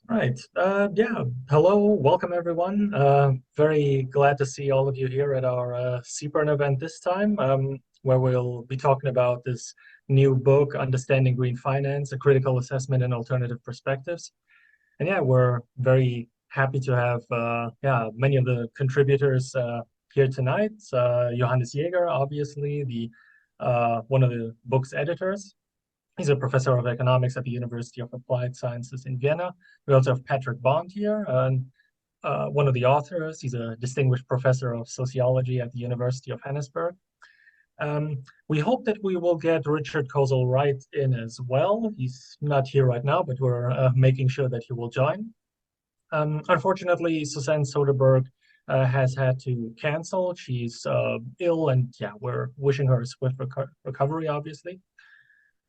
Right. Yeah. Hello. Welcome, everyone. Very glad to see all of you here at our CPRN event this time, where we'll be talking about this new book, Understanding Green Finance, A Critical Assessment and Alternative Perspectives. And yeah, we're very happy to have many of the contributors here tonight. Johannes Jäger, obviously, the one of the book's editors. He's a professor of economics at the University of Applied Sciences in Vienna. We also have Patrick Bond here, one of the authors. He's a distinguished professor of sociology at the University of Johannesburg. We hope that we will get Richard Kozul-Wright in as well. He's not here right now, but we're making sure that he will join. Unfortunately, Susanne Soderberg has had to cancel. She's ill, and yeah, we're wishing her a swift recovery, obviously.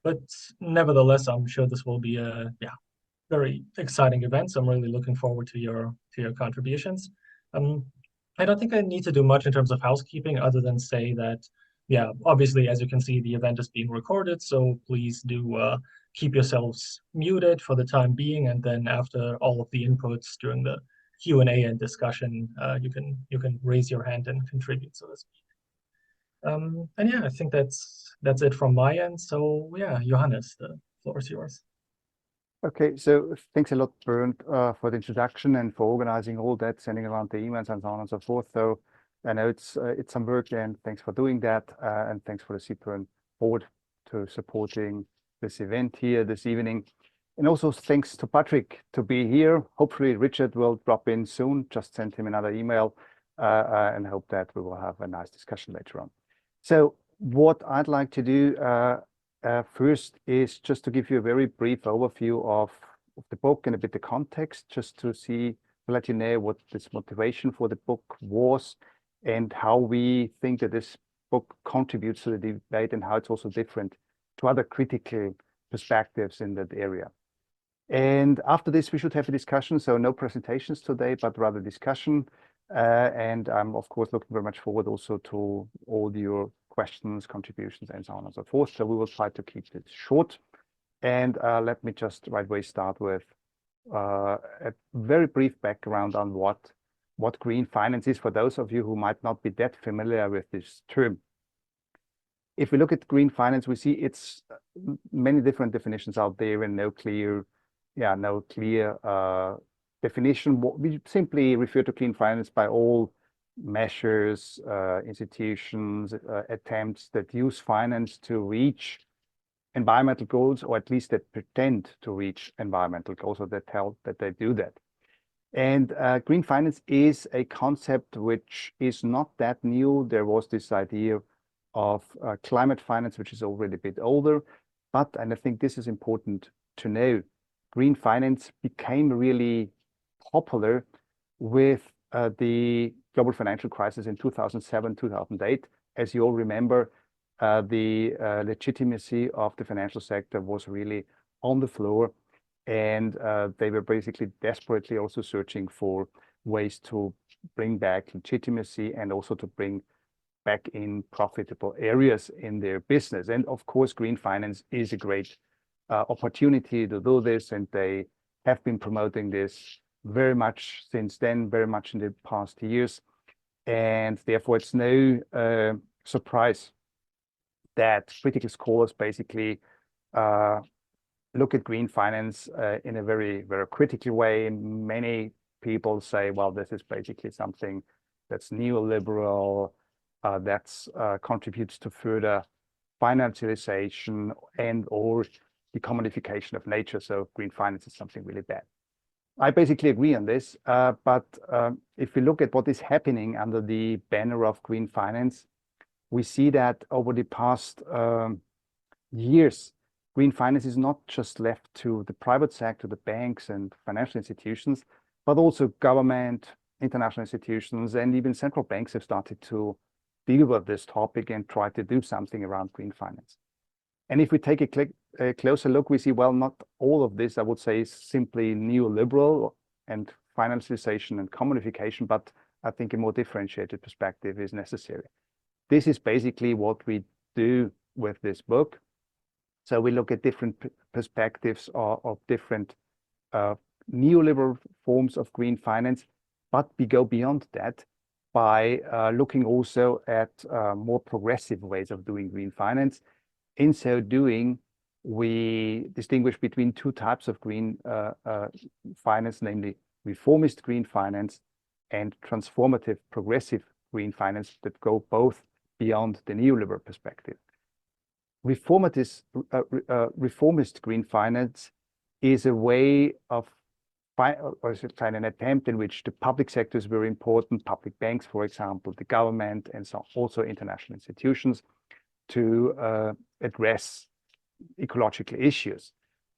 But nevertheless, I'm sure this will be a very exciting event. So I'm really looking forward to your contributions. Um, I don't think I need to do much in terms of housekeeping other than say that, yeah, obviously, as you can see, the event is being recorded. So please do keep yourselves muted for the time being. And then after all of the inputs during the Q&A and discussion, you can raise your hand and contribute, so to speak. And yeah, I think that's it from my end. So yeah, Johannes, the floor is yours. Okay, so thanks a lot, Bernd, for the introduction and for organizing all that, sending around the emails and so on and so forth. So I know it's some work, and thanks for doing that, and thanks for the CPRN board to supporting this event here this evening. And also thanks to Patrick to be here. Hopefully Richard will drop in soon. Just send him another email and hope that we will have a nice discussion later on. So what I'd like to do first is just to give you a very brief overview of the book and a bit the context, just to let you know what this motivation for the book was and how we think that this book contributes to the debate and how it's also different to other critical perspectives in that area. And after this, we should have a discussion. So no presentations today, but rather discussion. And I'm, of course, looking very much forward also to all your questions, contributions, and so on and so forth. So we will try to keep it short. And let me just right away start with a very brief background on what green finance is for those of you who might not be that familiar with this term. If we look at green finance, we see it's many different definitions out there and no clear definition. We simply refer to clean finance by all measures, institutions, attempts that use finance to reach environmental goals, or at least that pretend to reach environmental goals, or that tell that they do that. And green finance is a concept which is not that new. There was this idea of climate finance, which is already a bit older, and I think this is important to know, green finance became really popular with the global financial crisis in 2007, 2008. As you all remember, the legitimacy of the financial sector was really on the floor, and they were basically desperately also searching for ways to bring back legitimacy and also to bring back in profitable areas in their business. And of course, green finance is a great opportunity to do this, and they have been promoting this very much since then, very much in the past years. And therefore, it's no surprise that critical scholars basically look at green finance in a very, very critical way. Many people say, well, this is basically something that's neoliberal, that contributes to further financialisation and or the commodification of nature. So green finance is something really bad. I basically agree on this, but if we look at what is happening under the banner of green finance, we see that over the past years, green finance is not just left to the private sector, the banks and financial institutions, but also government, international institutions, and even central banks have started to deal with this topic and try to do something around green finance. And if we take a closer look, we see, well, not all of this, I would say, is simply neoliberal and financialization and commodification, but I think a more differentiated perspective is necessary. This is basically what we do with this book. So we look at different perspectives of different neoliberal forms of green finance, but we go beyond that by looking also at more progressive ways of doing green finance. In so doing, we distinguish between two types of green finance, namely reformist green finance and transformative progressive green finance that go both beyond the neoliberal perspective. Reformist green finance is a way of an attempt in which the public sector is very important, public banks, for example, the government, and so also international institutions, to address ecological issues.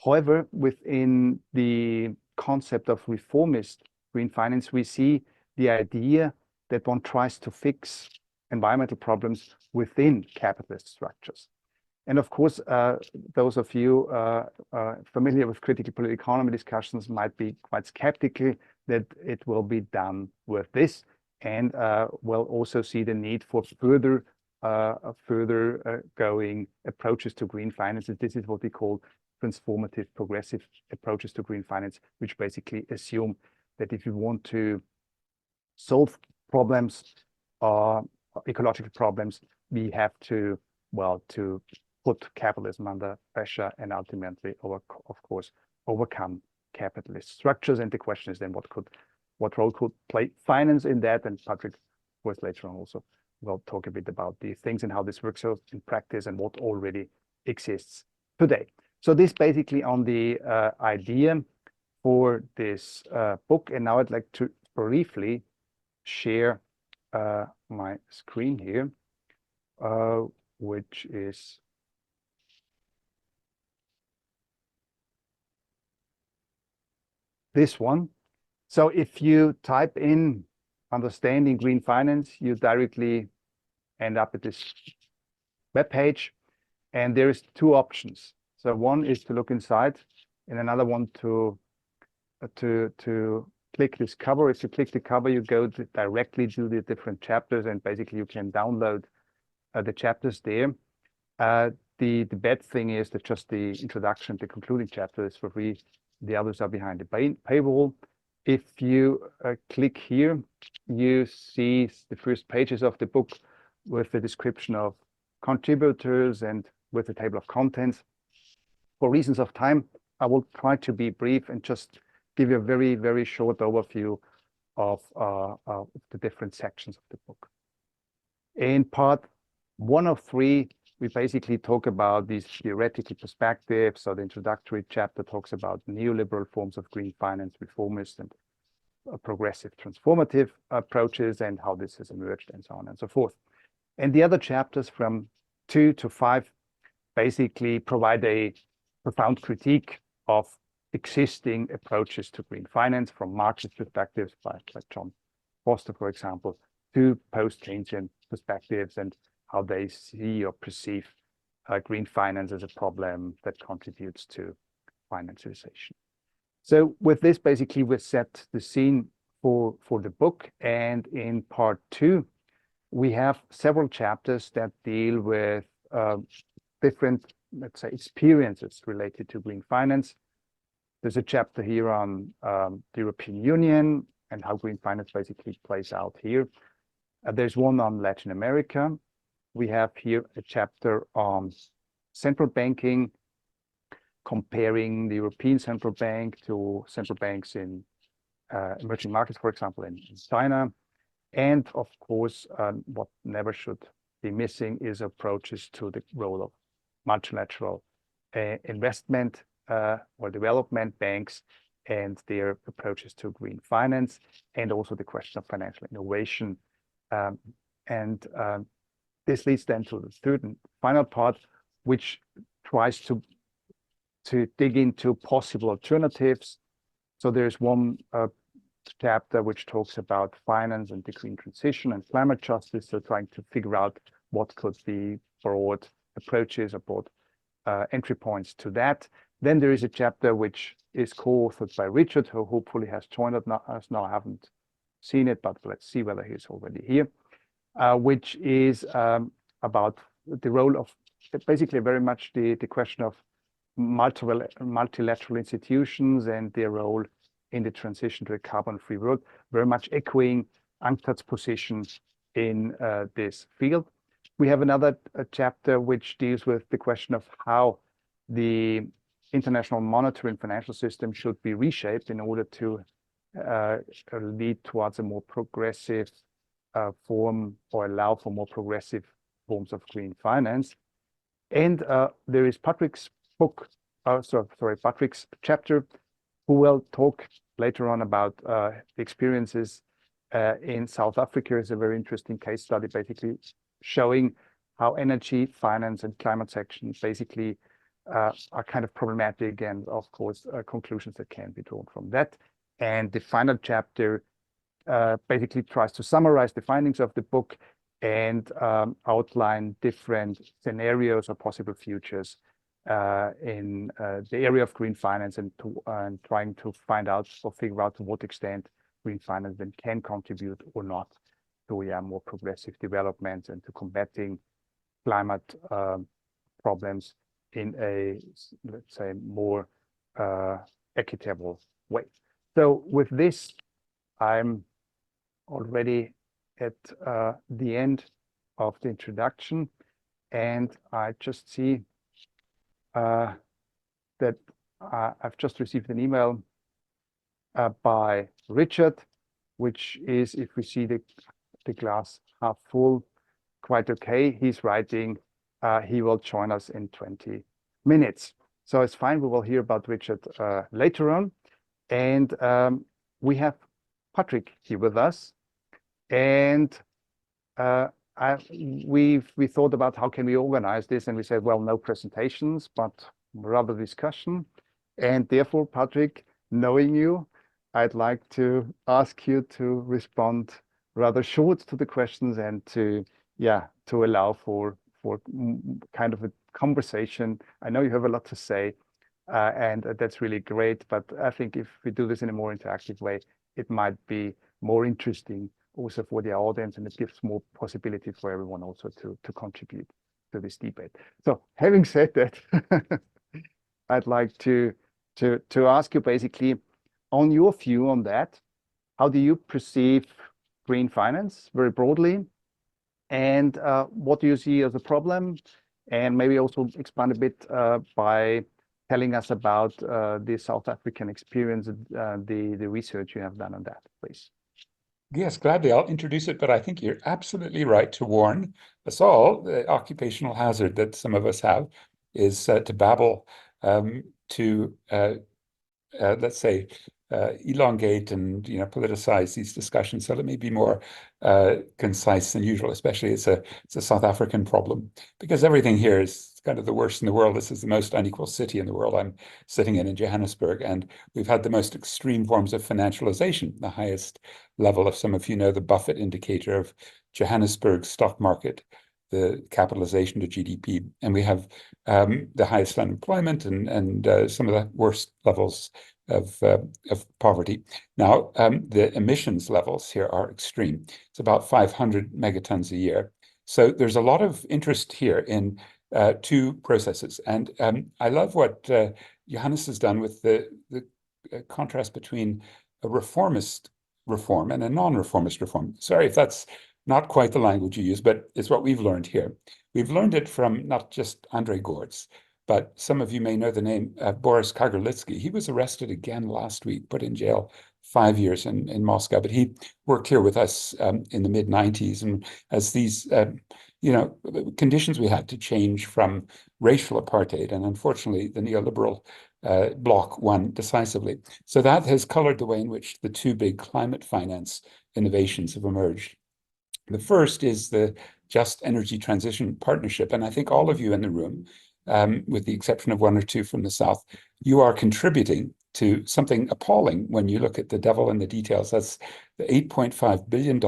However, within the concept of reformist green finance, we see the idea that one tries to fix environmental problems within capitalist structures. And of course, those of you familiar with critical political economy discussions might be quite skeptical that it will be done with this, and will also see the need for further going approaches to green finance. This is what we call transformative progressive approaches to green finance, which basically assume that if you want to solve problems, ecological problems, we have to, well, to put capitalism under pressure and ultimately, of course, overcome capitalist structures. And the question is then, what role could play finance in that? And Patrick, of course, later on also will talk a bit about these things and how this works out in practice and what already exists today. So this basically on the idea for this book. And now I'd like to briefly share my screen here, which is this one. So if you type in understanding green finance, you directly end up at this web page, and there is two options. So one is to look inside, and another one to click this cover. If you click the cover, you go directly to the different chapters, and basically you can download the chapters there. The bad thing is that just the introduction, the concluding chapter is for free. The others are behind the paywall. If you click here, you see the first pages of the book with the description of contributors and with the table of contents. For reasons of time, I will try to be brief and just give you a very, very short overview of the different sections of the book. In part 1 of 3, we basically talk about these theoretical perspectives. So the introductory chapter talks about neoliberal forms of green finance, reformist and progressive transformative approaches, and how this has emerged, and so on and so forth. And the other chapters from 2 to 5 basically provide a profound critique of existing approaches to green finance from Marxist perspectives by John Foster, for example, to post-Keynesian perspectives and how they see or perceive green finance as a problem that contributes to financialization. So with this, basically, we set the scene for the book. And in part 2, we have several chapters that deal with different, let's say, experiences related to green finance. There's a chapter here on the European Union and how green finance basically plays out here. There's one on Latin America. We have here a chapter on central banking, comparing the European Central Bank to central banks in emerging markets, for example, in China. And of course, what never should be missing is approaches to the role of multilateral investment or development banks and their approaches to green finance, and also the question of financial innovation. This leads then to the third and final part, which tries to dig into possible alternatives. So there's one chapter which talks about finance and the green transition and climate justice, so trying to figure out what could be broad approaches or broad entry points to that. Then there is a chapter which is co-authored by Richard, who hopefully has joined us now. I haven't seen it, but let's see whether he's already here, which is about the role of basically very much the question of multilateral institutions and their role in the transition to a carbon-free world, very much echoing UNCTAD's position in this field. We have another chapter which deals with the question of how the international monetary and financial system should be reshaped in order to lead towards a more progressive form, or allow for more progressive forms of green finance. And there is Patrick's book, Patrick's chapter, who will talk later on about the experiences in South Africa. Is a very interesting case study, basically showing how energy, finance, and climate action basically are kind of problematic, and of course conclusions that can be drawn from that. And the final chapter basically tries to summarize the findings of the book and outline different scenarios or possible futures in the area of green finance, and trying to find out or figure out to what extent green finance then can contribute or not to more progressive developments and to combating climate problems in a, let's say, more equitable way. So with this, I'm already at the end of the introduction, and I just see that I've just received an email by Richard, which is, if we see the glass half full, quite okay. He's writing, he will join us in 20 minutes. So it's fine, we will hear about Richard later on. And we have Patrick here with us. And we thought about how can we organize this, and we said, well, no presentations, but rather discussion. And therefore, Patrick, knowing you, I'd like to ask you to respond rather short to the questions, and to allow for kind of a conversation. I know you have a lot to say, and that's really great, but I think if we do this in a more interactive way, it might be more interesting also for the audience, and it gives more possibility for everyone also to contribute to this debate. So having said that, I'd like to ask you basically on your view on that. How do you perceive green finance very broadly, and what do you see as a problem? And maybe also expand a bit by telling us about the South African experience, the research you have done on that, please. Yes, gladly. I'll introduce it, but I think you're absolutely right to warn us all. The occupational hazard that some of us have is to babble, to let's say, elongate and politicize these discussions. So let me be more concise than usual. Especially it's a South African problem, because everything here is kind of the worst in the world. This is the most unequal city in the world I'm sitting in Johannesburg, and we've had the most extreme forms of financialisation, the highest level of, some of you know, the Buffett indicator of Johannesburg's stock market, the capitalization to GDP, and we have the highest unemployment and some of the worst levels of poverty. Now, the emissions levels here are extreme. It's about 500 megatons a year. So there's a lot of interest here in two processes. And I love what Johannes has done with the contrast between a reformist reform and a non-reformist reform. Sorry if that's not quite the language you use, but it's what we've learned here. We've learned it from not just Andrei Gorz, but some of you may know the name Boris Kagarlitsky. He was arrested again last week, put in jail 5 years in Moscow, but he worked here with us in the mid-90s. And as these conditions we had to change from racial apartheid, and unfortunately the neoliberal bloc won decisively. So that has colored the way in which the two big climate finance innovations have emerged. The first is the Just Energy Transition Partnership. And I think all of you in the room, with the exception of one or two from the South, you are contributing to something appalling when you look at the devil in the details. That's the $8.5 billion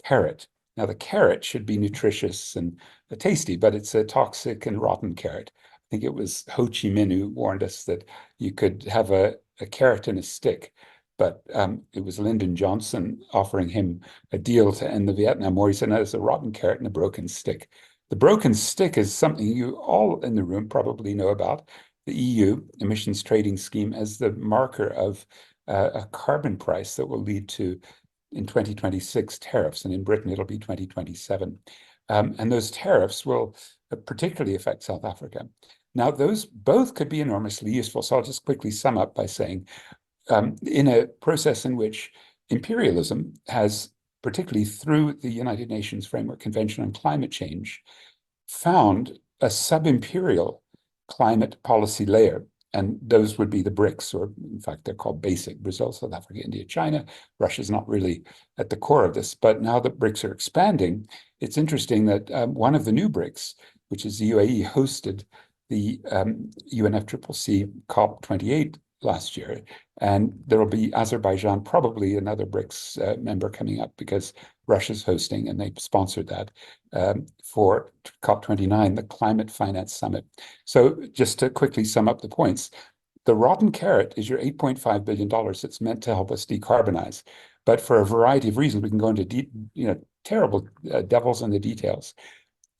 carrot. Now, the carrot should be nutritious and tasty, but it's a toxic and rotten carrot. I think it was Ho Chi Minh who warned us that you could have a carrot in a stick, but it was Lyndon Johnson offering him a deal to end the Vietnam War. He said, no, it's a rotten carrot and a broken stick. The broken stick is something you all in the room probably know about. The EU emissions trading scheme as the marker of a carbon price that will lead to, in 2026, tariffs, and in Britain it'll be 2027. And those tariffs will particularly affect South Africa. Now, those both could be enormously useful. So I'll just quickly sum up by saying, in a process in which imperialism has, particularly through the United Nations Framework Convention on Climate Change, found a sub-imperial climate policy layer. And those would be the BRICS, or in fact, they're called BASIC: Brazil, South Africa, India, China. Russia's not really at the core of this. But now that BRICS are expanding, it's interesting that one of the new BRICS, which is the UAE, hosted the UNFCCC COP28 last year. And there will be Azerbaijan, probably another BRICS member coming up, because Russia's hosting, and they sponsored that for COP29, the Climate Finance Summit. So just to quickly sum up the points, the rotten carrot is your $8.5 billion that's meant to help us decarbonize. But for a variety of reasons, we can go into terrible devils in the details.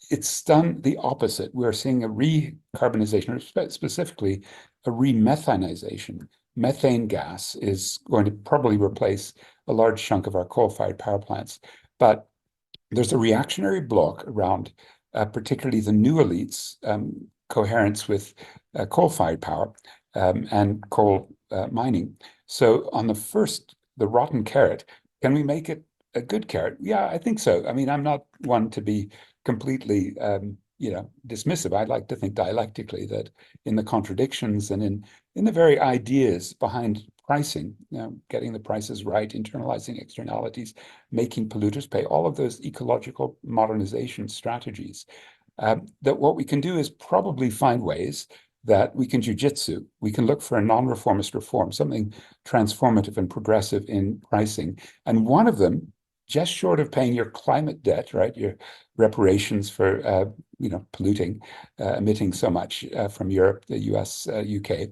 It's done the opposite. We're seeing a recarbonization, or specifically a remethanization. Methane gas is going to probably replace a large chunk of our coal-fired power plants. But there's a reactionary bloc around particularly the new elites' coherence with coal-fired power and coal mining. So on the first, the rotten carrot, can we make it a good carrot? Yeah, I think so. I mean, I'm not one to be completely dismissive. I'd like to think dialectically that in the contradictions and in the very ideas behind pricing, getting the prices right, internalizing externalities, making polluters pay, all of those ecological modernization strategies, that what we can do is probably find ways that we can jujitsu. We can look for a non-reformist reform, something transformative and progressive in pricing. And one of them, just short of paying your climate debt, right, your reparations for polluting, emitting so much from Europe, the US, UK,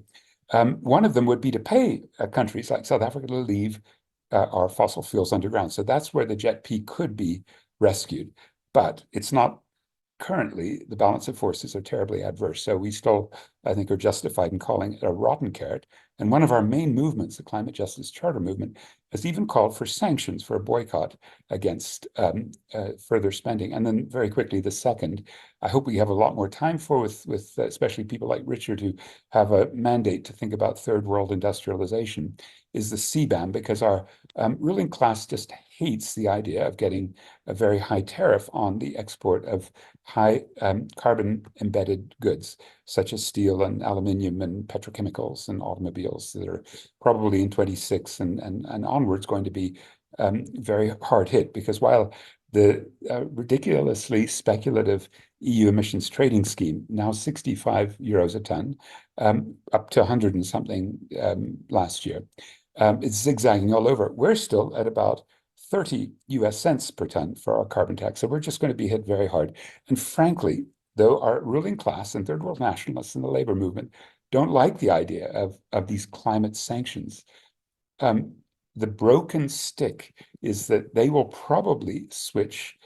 one of them would be to pay countries like South Africa to leave our fossil fuels underground. So that's where the jet P could be rescued. But it's not currently. The balance of forces are terribly adverse. So we still, I think, are justified in calling it a rotten carrot. And one of our main movements, the Climate Justice Charter movement, has even called for sanctions, for a boycott against further spending. And then very quickly, the second, I hope we have a lot more time for, with especially people like Richard, who have a mandate to think about third world industrialization, is the CBAM, because our ruling class just hates the idea of getting a very high tariff on the export of high carbon embedded goods, such as steel and aluminium and petrochemicals and automobiles, that are probably in 26 and onwards going to be very hard hit, because while the ridiculously speculative EU emissions trading scheme, now 65 euros a ton, up to 100 and something last year, it's zigzagging all over. We're still at about 30 US cents per ton for our carbon tax. So we're just going to be hit very hard. And frankly, though our ruling class and third world nationalists and the labor movement don't like the idea of these climate sanctions, the broken stick is that they will probably switch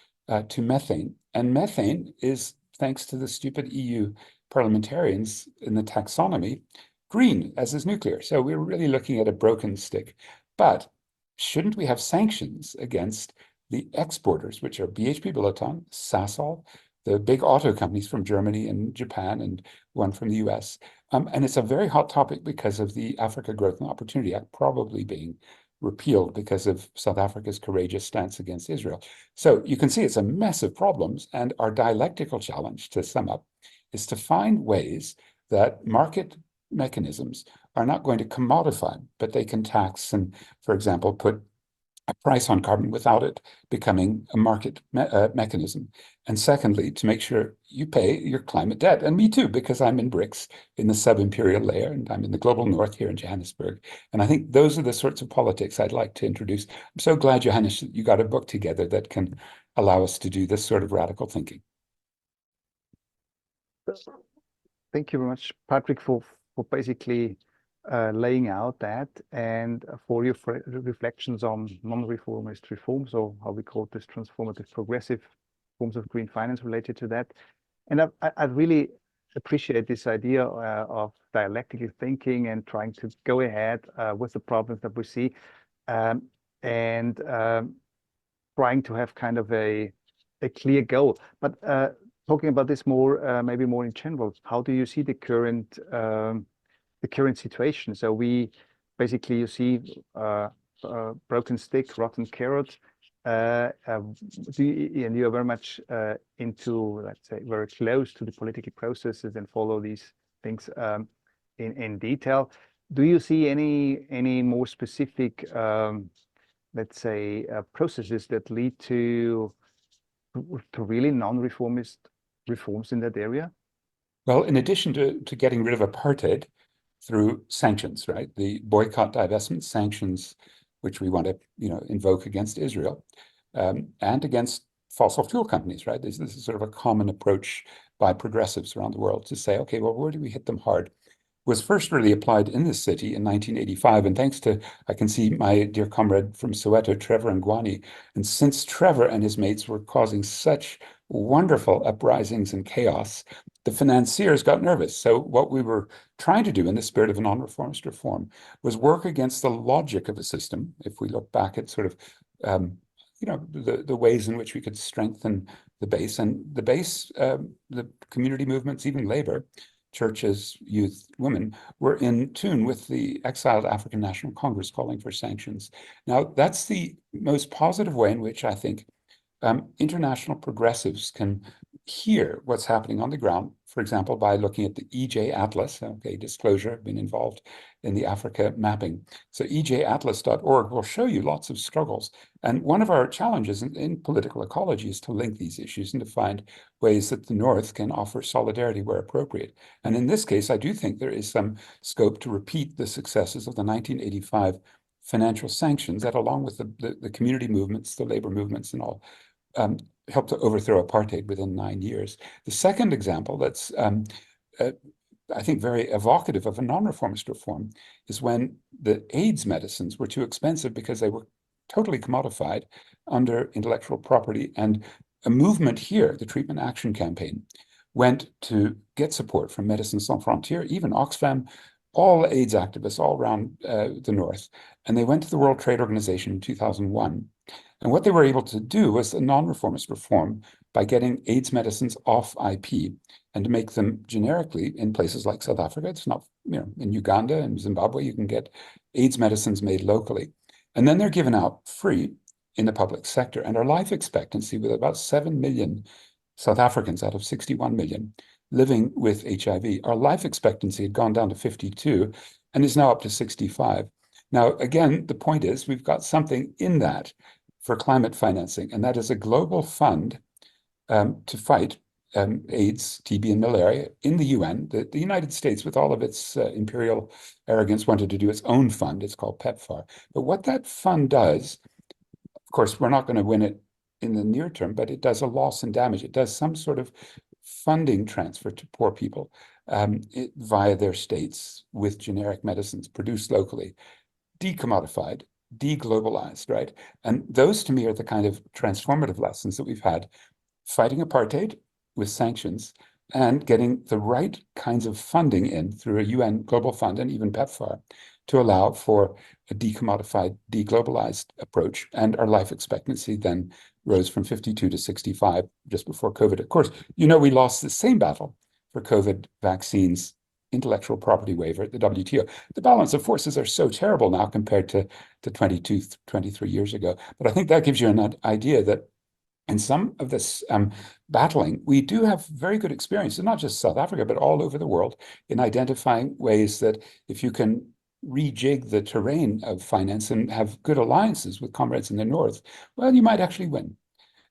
to methane. And methane is, thanks to the stupid EU parliamentarians in the taxonomy, green, as is nuclear. So we're really looking at a broken stick. But shouldn't we have sanctions against the exporters, which are BHP Billiton, Sasol, the big auto companies from Germany and Japan, and one from the US? And it's a very hot topic because of the Africa Growth and Opportunity Act probably being repealed because of South Africa's courageous stance against Israel. So you can see it's a mess of problems. And our dialectical challenge, to sum up, is to find ways that market mechanisms are not going to commodify, but they can tax and, for example, put a price on carbon without it becoming a market mechanism. And secondly, to make sure you pay your climate debt. And me too, because I'm in BRICS, in the sub-imperial layer, and I'm in the global north here in Johannesburg. And I think those are the sorts of politics I'd like to introduce. I'm so glad, Johannes, that you got a book together that can allow us to do this sort of radical thinking. Thank you very much, Patrick, for basically laying out that, and for your reflections on non-reformist reforms, or how we call this transformative progressive forms of green finance related to that. And I really appreciate this idea of dialectical thinking and trying to go ahead with the problems that we see, and trying to have kind of a clear goal. But talking about this more, maybe more in general, how do you see the current situation? So we basically, you see broken stick, rotten carrot. And you're very much into, let's say, very close to the political processes and follow these things in detail. Do you see any more specific, let's say, processes that lead to really non-reformist reforms in that area? Well, in addition to getting rid of apartheid through sanctions, right? The boycott, divestment sanctions, which we want to, invoke against Israel, and against fossil fuel companies, right? This is sort of a common approach by progressives around the world to say, okay, well, where do we hit them hard? Was first really applied in this city in 1985. And thanks to, I can see my dear comrade from Soweto, Trevor Ngwani. And since Trevor and his mates were causing such wonderful uprisings and chaos, the financiers got nervous. So what we were trying to do in the spirit of a non-reformist reform was work against the logic of a system. If we look back at sort of, the ways in which we could strengthen the base, and the base, the community movements, even labor, churches, youth, women, were in tune with the exiled African National Congress calling for sanctions. Now, that's the most positive way in which I think international progressives can hear what's happening on the ground, for example, by looking at the EJ Atlas. Okay, disclosure, I've been involved in the Africa mapping. So ejatlas.org will show you lots of struggles. And one of our challenges in political ecology is to link these issues and to find ways that the North can offer solidarity where appropriate. And in this case, I do think there is some scope to repeat the successes of the 1985 financial sanctions that, along with the community movements, the labor movements and all, helped to overthrow apartheid within 9 years. The second example that's, I think, very evocative of a non-reformist reform is when the AIDS medicines were too expensive because they were totally commodified under intellectual property. And a movement here, the Treatment Action Campaign, went to get support from Médecins Sans Frontières, even Oxfam, all AIDS activists all around the North. And they went to the World Trade Organization in 2001. And what they were able to do was a non-reformist reform by getting AIDS medicines off IP and to make them generically in places like South Africa. It's not, in Uganda and Zimbabwe, you can get AIDS medicines made locally. And then they're given out free in the public sector. And our life expectancy, with about 7 million South Africans out of 61 million living with HIV, our life expectancy had gone down to 52 and is now up to 65. Now, again, the point is we've got something in that for climate financing, and that is a global fund to fight AIDS, TB, and malaria in the UN. The United States, with all of its imperial arrogance, wanted to do its own fund. It's called PEPFAR. But what that fund does, of course, we're not going to win it in the near term, but it does a loss and damage. It does some sort of funding transfer to poor people via their states with generic medicines produced locally, decommodified, deglobalized, right? And those to me are the kind of transformative lessons that we've had fighting apartheid with sanctions and getting the right kinds of funding in through a UN global fund and even PEPFAR to allow for a decommodified, deglobalized approach. And our life expectancy then rose from 52 to 65 just before COVID. Of course, we lost the same battle for COVID vaccines, intellectual property waiver at the WTO. The balance of forces are so terrible now compared to 22, 23 years ago. But I think that gives you an idea that in some of this battling, we do have very good experience, and not just South Africa, but all over the world, in identifying ways that if you can rejig the terrain of finance and have good alliances with comrades in the North, well, you might actually win.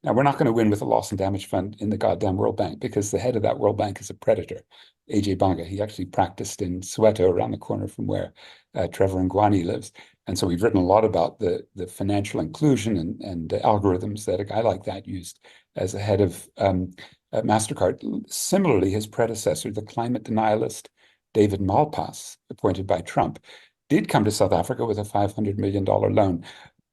Now, we're not going to win with a loss and damage fund in the goddamn World Bank, because the head of that World Bank is a predator, AJ Banga. He actually practiced in Soweto, around the corner from where Trevor Ngwani lives. And so we've written a lot about the financial inclusion and the algorithms that a guy like that used as a head of MasterCard. Similarly, his predecessor, the climate denialist David Malpass, appointed by Trump, did come to South Africa with a $500 million loan.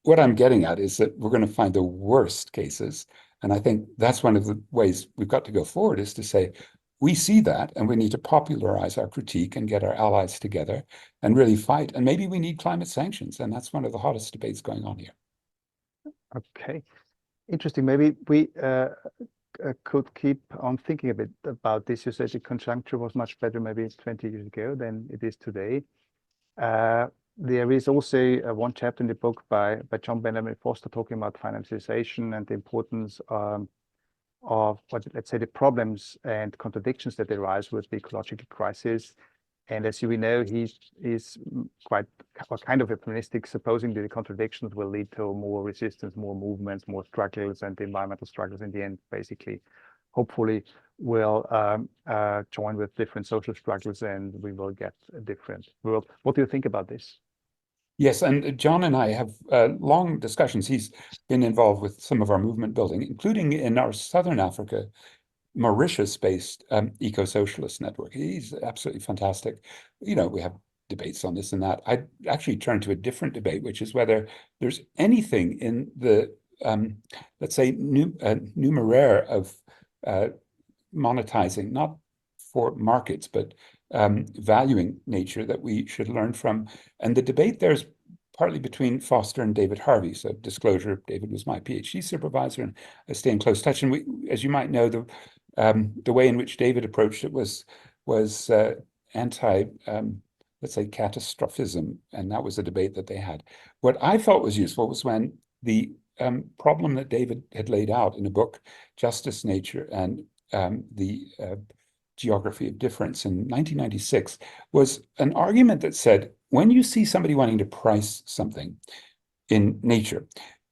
What I'm getting at is that we're going to find the worst cases. And I think that's one of the ways we've got to go forward, is to say, we see that, and we need to popularize our critique and get our allies together and really fight. And maybe we need climate sanctions, and that's one of the hottest debates going on here. Okay, interesting. Maybe we could keep on thinking a bit about this. You said the conjuncture was much better maybe 20 years ago than it is today. There is also one chapter in the book by John Benjamin Foster talking about financialisation and the importance of what, let's say, the problems and contradictions that arise with the ecological crisis. And as we know, he's quite kind of optimistic, supposing that the contradictions will lead to more resistance, more movements, more struggles, and the environmental struggles in the end, basically, hopefully, will join with different social struggles, and we will get a different world. What do you think about this? Yes, and John and I have long discussions. He's been involved with some of our movement building, including in our Southern Africa, Mauritius-based eco-socialist network. He's absolutely fantastic. We have debates on this and that. I actually turn to a different debate, which is whether there's anything in the, let's say, numeraire of monetizing, not for markets, but valuing nature that we should learn from. And the debate there's partly between Foster and David Harvey. So disclosure, David was my PhD supervisor, and I stay in close touch. And we, as you might know, the way in which David approached it was anti, let's say, catastrophism, and that was a debate that they had. What I thought was useful was when the problem that David had laid out in a book, Justice, Nature, and the Geography of Difference in 1996, was an argument that said, when you see somebody wanting to price something in nature,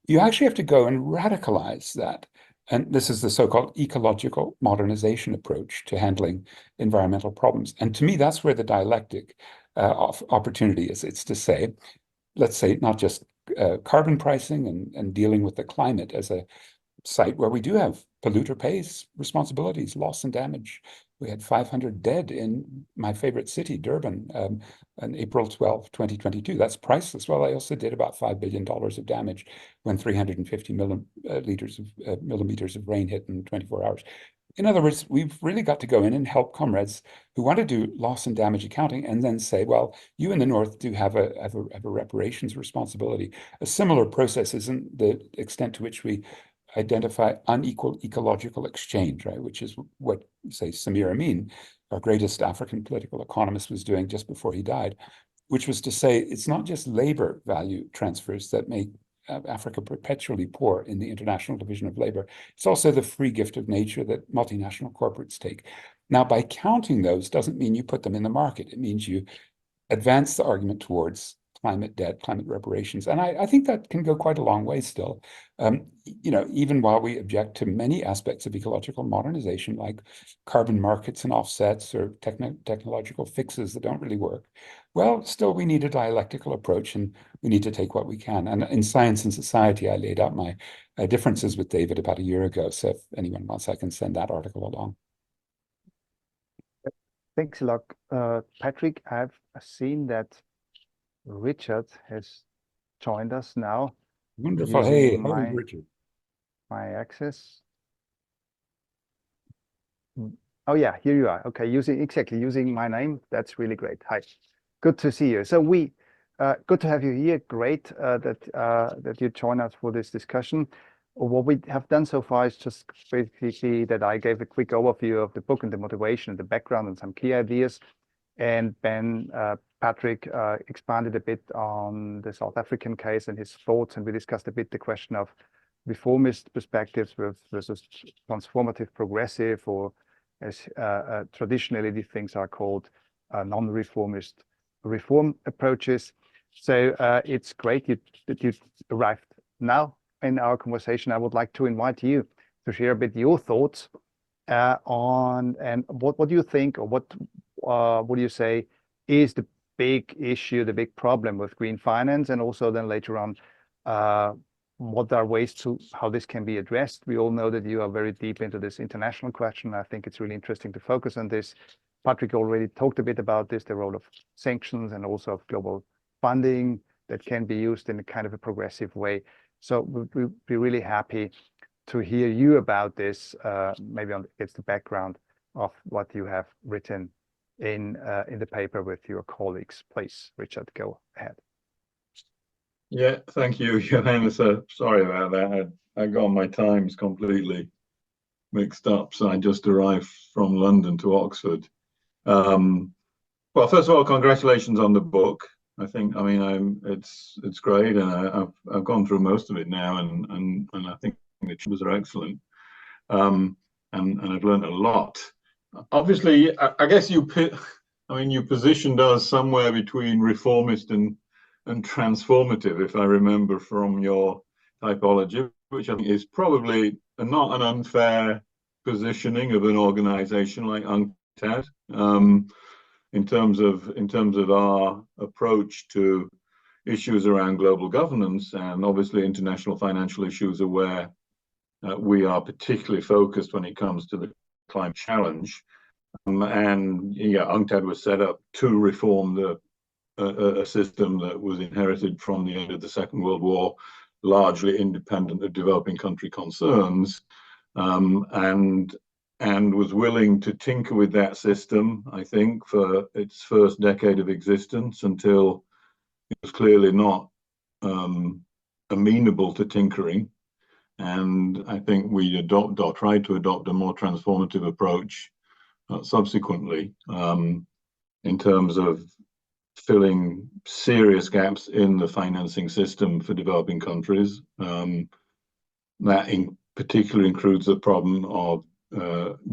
you actually have to go and radicalize that. And this is the so-called ecological modernization approach to handling environmental problems. And to me, that's where the dialectic opportunity is. It's to say, let's say, not just carbon pricing and dealing with the climate as a site where we do have polluter pays responsibilities, loss and damage. We had 500 dead in my favorite city, Durban, on April 12, 2022. That's priceless. Well, I also did about $5 billion of damage when 350 millimeters of rain hit in 24 hours. In other words, we've really got to go in and help comrades who want to do loss and damage accounting and then say, well, you in the North do have a reparations responsibility. A similar process isn't the extent to which we identify unequal ecological exchange, right? Which is what, say, Samir Amin, our greatest African political economist, was doing just before he died, which was to say it's not just labor value transfers that make Africa perpetually poor in the international division of labor. It's also the free gift of nature that multinational corporates take. Now, by counting those doesn't mean you put them in the market. It means you advance the argument towards climate debt, climate reparations. And I think that can go quite a long way still. Even while we object to many aspects of ecological modernization, like carbon markets and offsets or technological fixes that don't really work, well, still we need a dialectical approach, and we need to take what we can. And in Science and Society, I laid out my differences with David about a year ago. So if anyone wants, I can send that article along. Thanks a lot, Patrick. I've seen that Richard has joined us now. Wonderful. Hey, using Richard. my access. Oh yeah, here you are. Okay, using my name. That's really great. Hi, good to see you. So good to have you here. Great that you join us for this discussion. What we have done so far is just basically that I gave a quick overview of the book and the motivation and the background and some key ideas. And then Patrick expanded a bit on the South African case and his thoughts, and we discussed a bit the question of reformist perspectives versus transformative progressive, or as traditionally these things are called, non-reformist reform approaches. So it's great that you arrived now in our conversation. I would like to invite you to share a bit your thoughts on, and what do you think, or what do you say is the big issue, the big problem with green finance, and also then later on, what are ways to how this can be addressed? We all know that you are very deep into this international question. I think it's really interesting to focus on this. Patrick already talked a bit about this, the role of sanctions and also of global funding that can be used in a kind of a progressive way. So we'll be really happy to hear you about this, maybe against the background of what you have written in the paper with your colleagues. Please, Richard, go ahead. Yeah, thank you, Johannes. Sorry about that. I got my times completely mixed up. So I just arrived from London to Oxford. Well, first of all, congratulations on the book. I mean, it's great, and I've gone through most of it now, and I think the chapters are excellent. And I've learned a lot. Obviously, I guess you positioned us somewhere between reformist and transformative, if I remember from your typology, which I think is probably not an unfair positioning of an organization like UNCTAD, in terms of our approach to issues around global governance, and obviously international financial issues are where we are particularly focused when it comes to the climate challenge. And yeah, UNCTAD was set up to reform a system that was inherited from the end of the Second World War, largely independent of developing country concerns, and was willing to tinker with that system, I think, for its first decade of existence, until it was clearly not amenable to tinkering. And I think we tried to adopt a more transformative approach subsequently, in terms of filling serious gaps in the financing system for developing countries. That in particular includes the problem of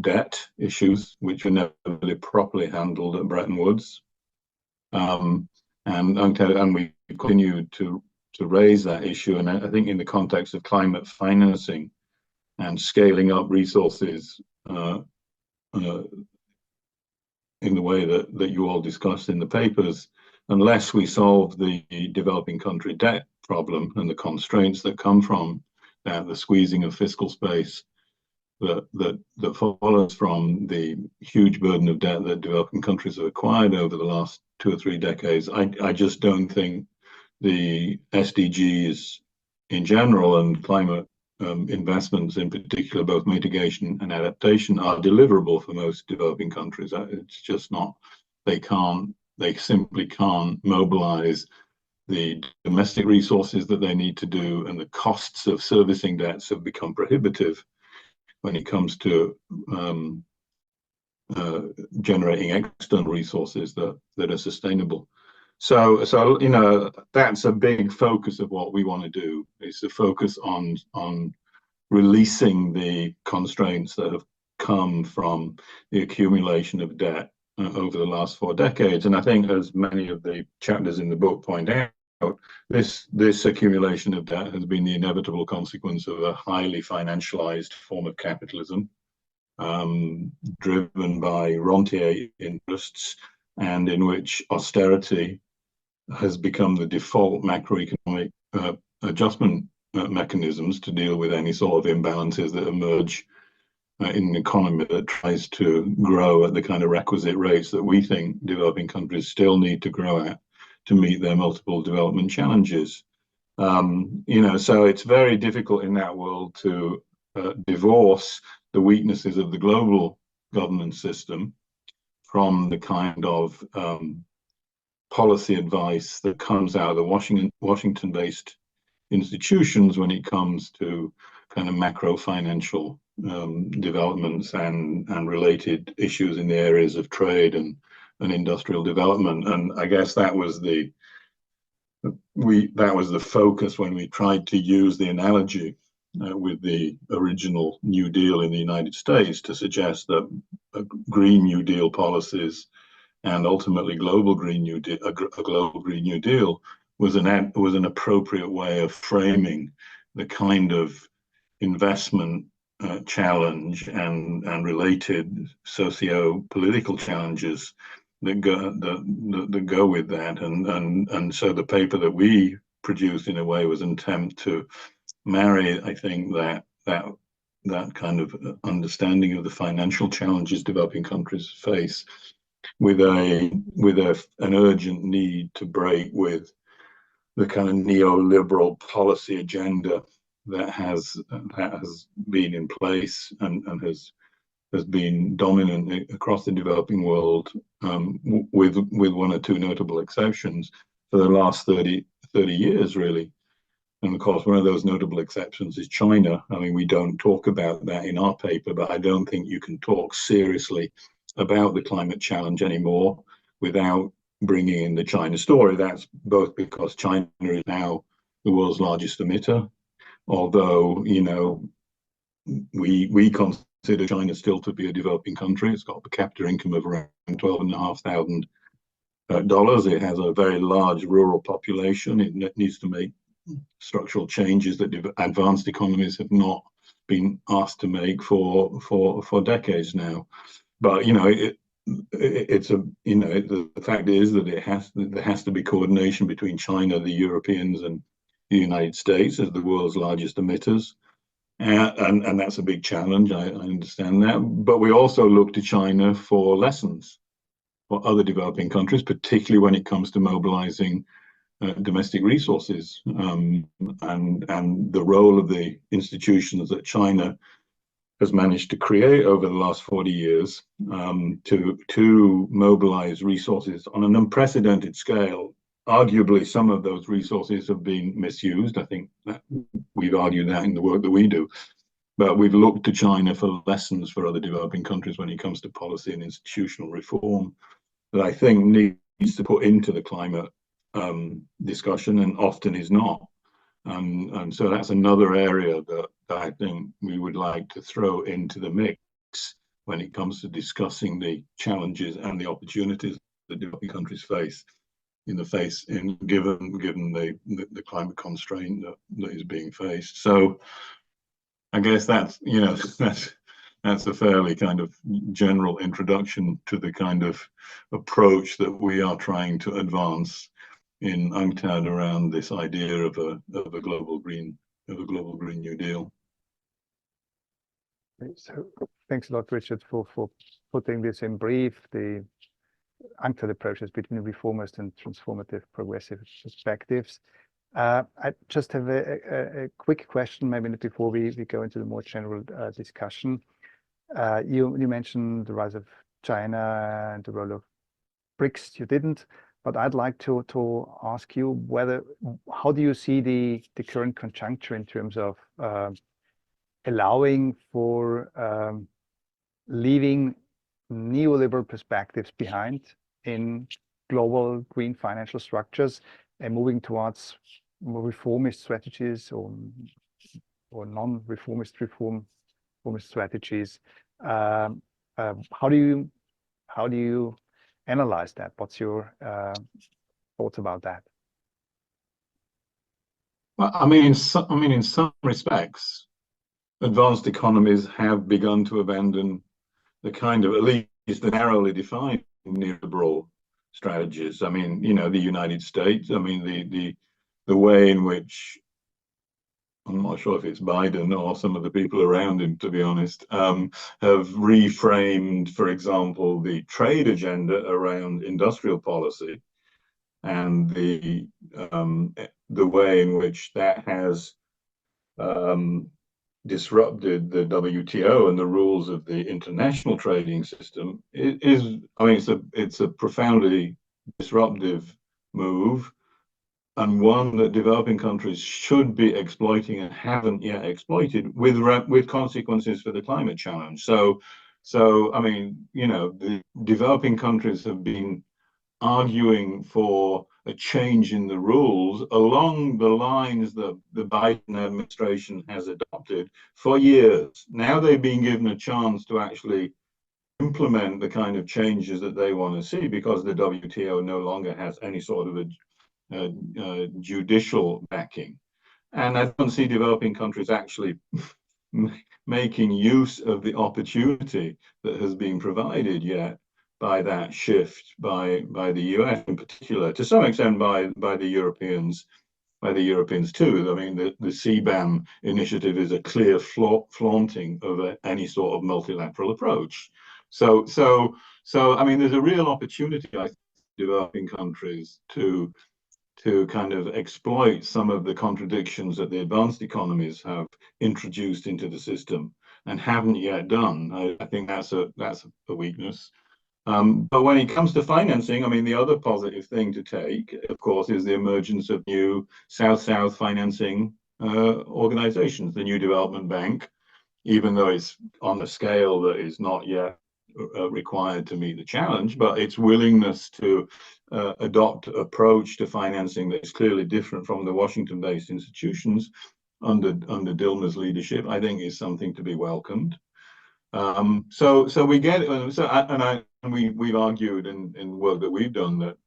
debt issues, which were never really properly handled at Bretton Woods. And we continued to raise that issue. And I think in the context of climate financing and scaling up resources in the way that you all discussed in the papers, unless we solve the developing country debt problem and the constraints that come from that, the squeezing of fiscal space that follows from the huge burden of debt that developing countries have acquired over the last 2 or 3 decades, I just don't think the SDGs in general and climate investments in particular, both mitigation and adaptation, are deliverable for most developing countries. It's just not. They simply can't mobilize the domestic resources that they need to do, and the costs of servicing debts have become prohibitive when it comes to generating external resources that are sustainable. So you know, that's a big focus of what we want to do, is to focus on releasing the constraints that have come from the accumulation of debt over the last 4 decades. And I think, as many of the chapters in the book point out, this accumulation of debt has been the inevitable consequence of a highly financialized form of capitalism, driven by rentier interests, and in which austerity has become the default macroeconomic adjustment mechanisms to deal with any sort of imbalances that emerge in an economy that tries to grow at the kind of requisite rates that we think developing countries still need to grow at to meet their multiple development challenges. You know, so it's very difficult in that world to divorce the weaknesses of the global governance system from the kind of policy advice that comes out of the Washington-based institutions when it comes to kind of macro financial developments and related issues in the areas of trade and industrial development. And I guess that was the focus when we tried to use the analogy with the original New Deal in the United States to suggest that Green New Deal policies and ultimately a global Green New Deal was an appropriate way of framing the kind of investment challenge and related socio-political challenges that go with that. And so the paper that we produced, in a way, was an attempt to marry, I think, that kind of understanding of the financial challenges developing countries face with an urgent need to break with the kind of neoliberal policy agenda that has been in place and has has been dominant across the developing world, with one or two notable exceptions for the last 30 years, really. And of course, one of those notable exceptions is China. I mean, we don't talk about that in our paper, but I don't think you can talk seriously about the climate challenge anymore without bringing in the China story. That's both because China is now the world's largest emitter, although, you know, we consider China still to be a developing country. It's got a per capita income of around $12,500. It has a very large rural population. It needs to make structural changes that advanced economies have not been asked to make for decades now. But you know, the fact is that there has to be coordination between China, the Europeans, and the United States as the world's largest emitters, and that's a big challenge. I understand that, but we also look to China for lessons for other developing countries, particularly when it comes to mobilizing domestic resources, and the role of the institutions that China has managed to create over the last 40 years, to mobilize resources on an unprecedented scale. Arguably, some of those resources have been misused. I think that we've argued that in the work that we do. But we've looked to China for lessons for other developing countries when it comes to policy and institutional reform that I think needs to put into the climate discussion, and often is not. And so that's another area that I think we would like to throw into the mix when it comes to discussing the challenges and the opportunities that developing countries face given the climate constraint that is being faced. So I guess that's a fairly kind of general introduction to the kind of approach that we are trying to advance in UNCTAD around this idea of a global green New Deal. So thanks a lot, Richard, for putting this in brief. The UNCTAD approaches between reformist and transformative progressive perspectives. I just have a quick question, maybe before we go into the more general discussion. You mentioned the rise of China and the role of BRICS. You didn't, but I'd like to ask you how do you see the current conjuncture in terms of allowing for leaving neoliberal perspectives behind in global green financial structures and moving towards more reformist strategies or non-reformist reformist strategies? How do you analyze that? What's your thoughts about that? Well, I mean, in some respects, advanced economies have begun to abandon the kind of, at least the narrowly defined neoliberal strategies. I mean, you know, the United States. I mean, the way in which, I'm not sure if it's Biden or some of the people around him, to be honest, have reframed, for example, the trade agenda around industrial policy, and the way in which that has disrupted the WTO and the rules of the international trading system it's a profoundly disruptive move, and one that developing countries should be exploiting and haven't yet exploited, with consequences for the climate challenge. So I mean, you know, the developing countries have been arguing for a change in the rules along the lines that the Biden administration has adopted for years. Now they've been given a chance to actually implement the kind of changes that they want to see, because the WTO no longer has any sort of a judicial backing. And I don't see developing countries actually making use of the opportunity that has been provided yet by that shift by the US in particular, to some extent by the Europeans too. I mean, the CBAM initiative is a clear flaunting of any sort of multilateral approach. So I mean, there's a real opportunity, I think, for developing countries to kind of exploit some of the contradictions that the advanced economies have introduced into the system, and haven't yet done. I think that's a weakness. But when it comes to financing, I mean, the other positive thing to take, of course, is the emergence of new South-South financing organizations. The New Development Bank, even though it's on a scale that is not yet required to meet the challenge, but its willingness to adopt an approach to financing that is clearly different from the Washington-based institutions under Dilma's leadership, I think is something to be welcomed. So we get, we've argued in work that we've done that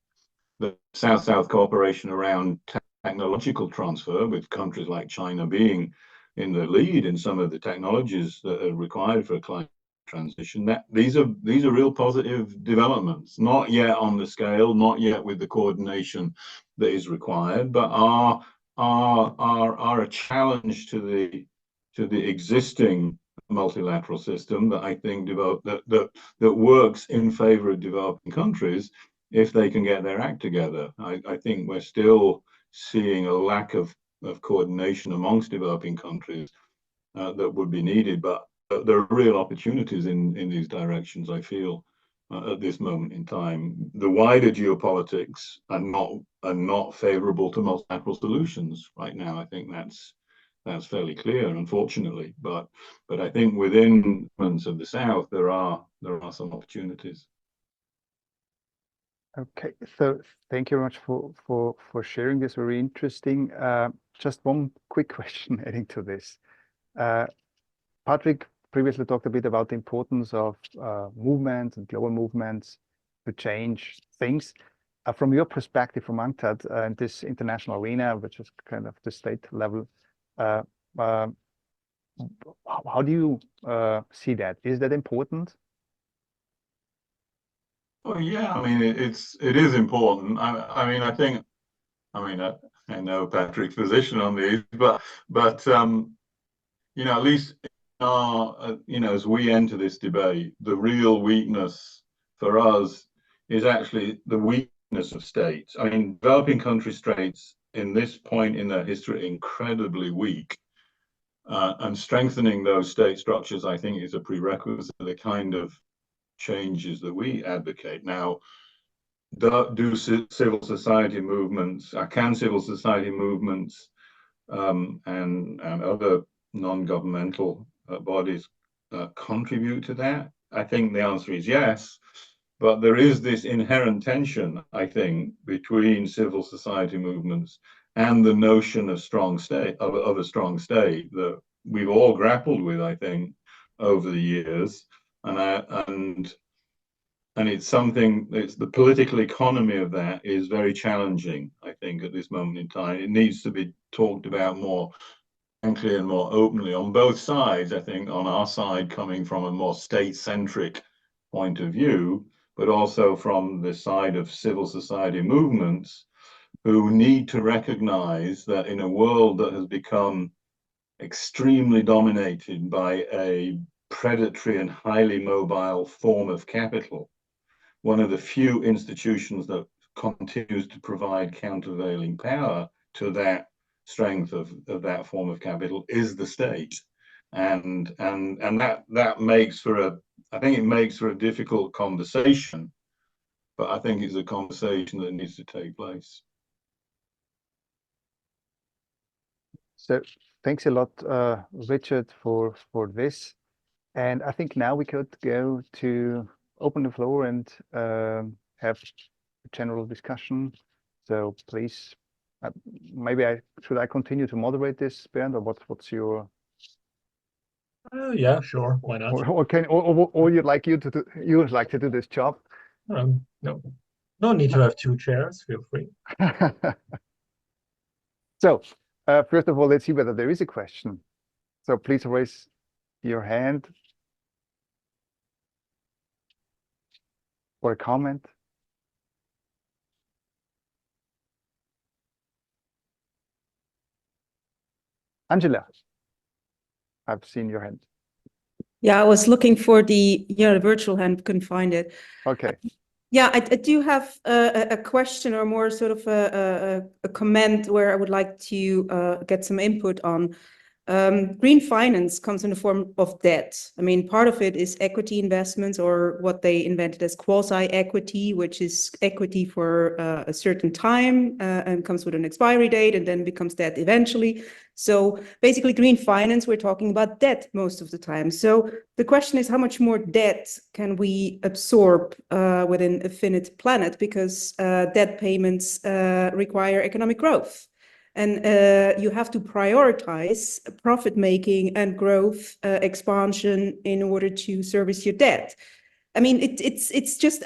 the South-South cooperation around technological transfer, with countries like China being in the lead in some of the technologies that are required for climate transition, that these are real positive developments, not yet on the scale, not yet with the coordination that is required, but are a challenge to the existing multilateral system that I think that works in favor of developing countries if they can get their act together. I think we're still seeing a lack of coordination amongst developing countries that would be needed, but there are real opportunities in these directions, I feel, at this moment in time. The wider geopolitics are not favorable to multilateral solutions right now. I think that's fairly clear, unfortunately. But I think within governments of the South, there are some opportunities. Okay, so thank you very much for sharing this. Very interesting. Just one quick question adding to this. Patrick previously talked a bit about the importance of movements and global movements to change things. From your perspective, from UNCTAD and this international arena, which is kind of the state level, how do you see that? Is that important? Oh yeah, I mean it is important. I mean I know Patrick's position on these, but you know, at least you know, as we enter this debate, the real weakness for us is actually the weakness of states. I mean, developing country states in this point in their history are incredibly weak, and strengthening those state structures, I think, is a prerequisite for the kind of changes that we advocate. Now, do civil society movements, can civil society movements and other non-governmental bodies contribute to that? I think the answer is yes, but there is this inherent tension, I think, between civil society movements and the notion of strong state, of a strong state, that we've all grappled with, I think, over the years. And it's something, the political economy of that is very challenging, I think, at this moment in time. It needs to be talked about more frankly and more openly on both sides. I think on our side, coming from a more state-centric point of view, but also from the side of civil society movements who need to recognize that in a world that has become extremely dominated by a predatory and highly mobile form of capital, one of the few institutions that continues to provide countervailing power to that strength of that form of capital is the state. And that makes for I think it makes for a difficult conversation, but I think it's a conversation that needs to take place. So thanks a lot, Richard, for this. And I think now we could go to open the floor and have a general discussion. So please, maybe should I continue to moderate this, Bernd, or what's your? Yeah, sure. Why not? Or you'd like to do this job? No need to have two chairs. Feel free. So first of all, let's see whether there is a question. So please raise your hand or a comment. Angela, I've seen your hand. Yeah, I was looking for the virtual hand, couldn't find it. Okay. Yeah, I do have a question, or more sort of a comment where I would like to get some input on. Green finance comes in the form of debt. I mean, part of it is equity investments, or what they invented as quasi-equity, which is equity for a certain time and comes with an expiry date and then becomes debt eventually. So basically, green finance, we're talking about debt most of the time. So the question is, how much more debt can we absorb within a finite planet? Because debt payments require economic growth. And you have to prioritize profit making and growth expansion in order to service your debt. I mean, it's just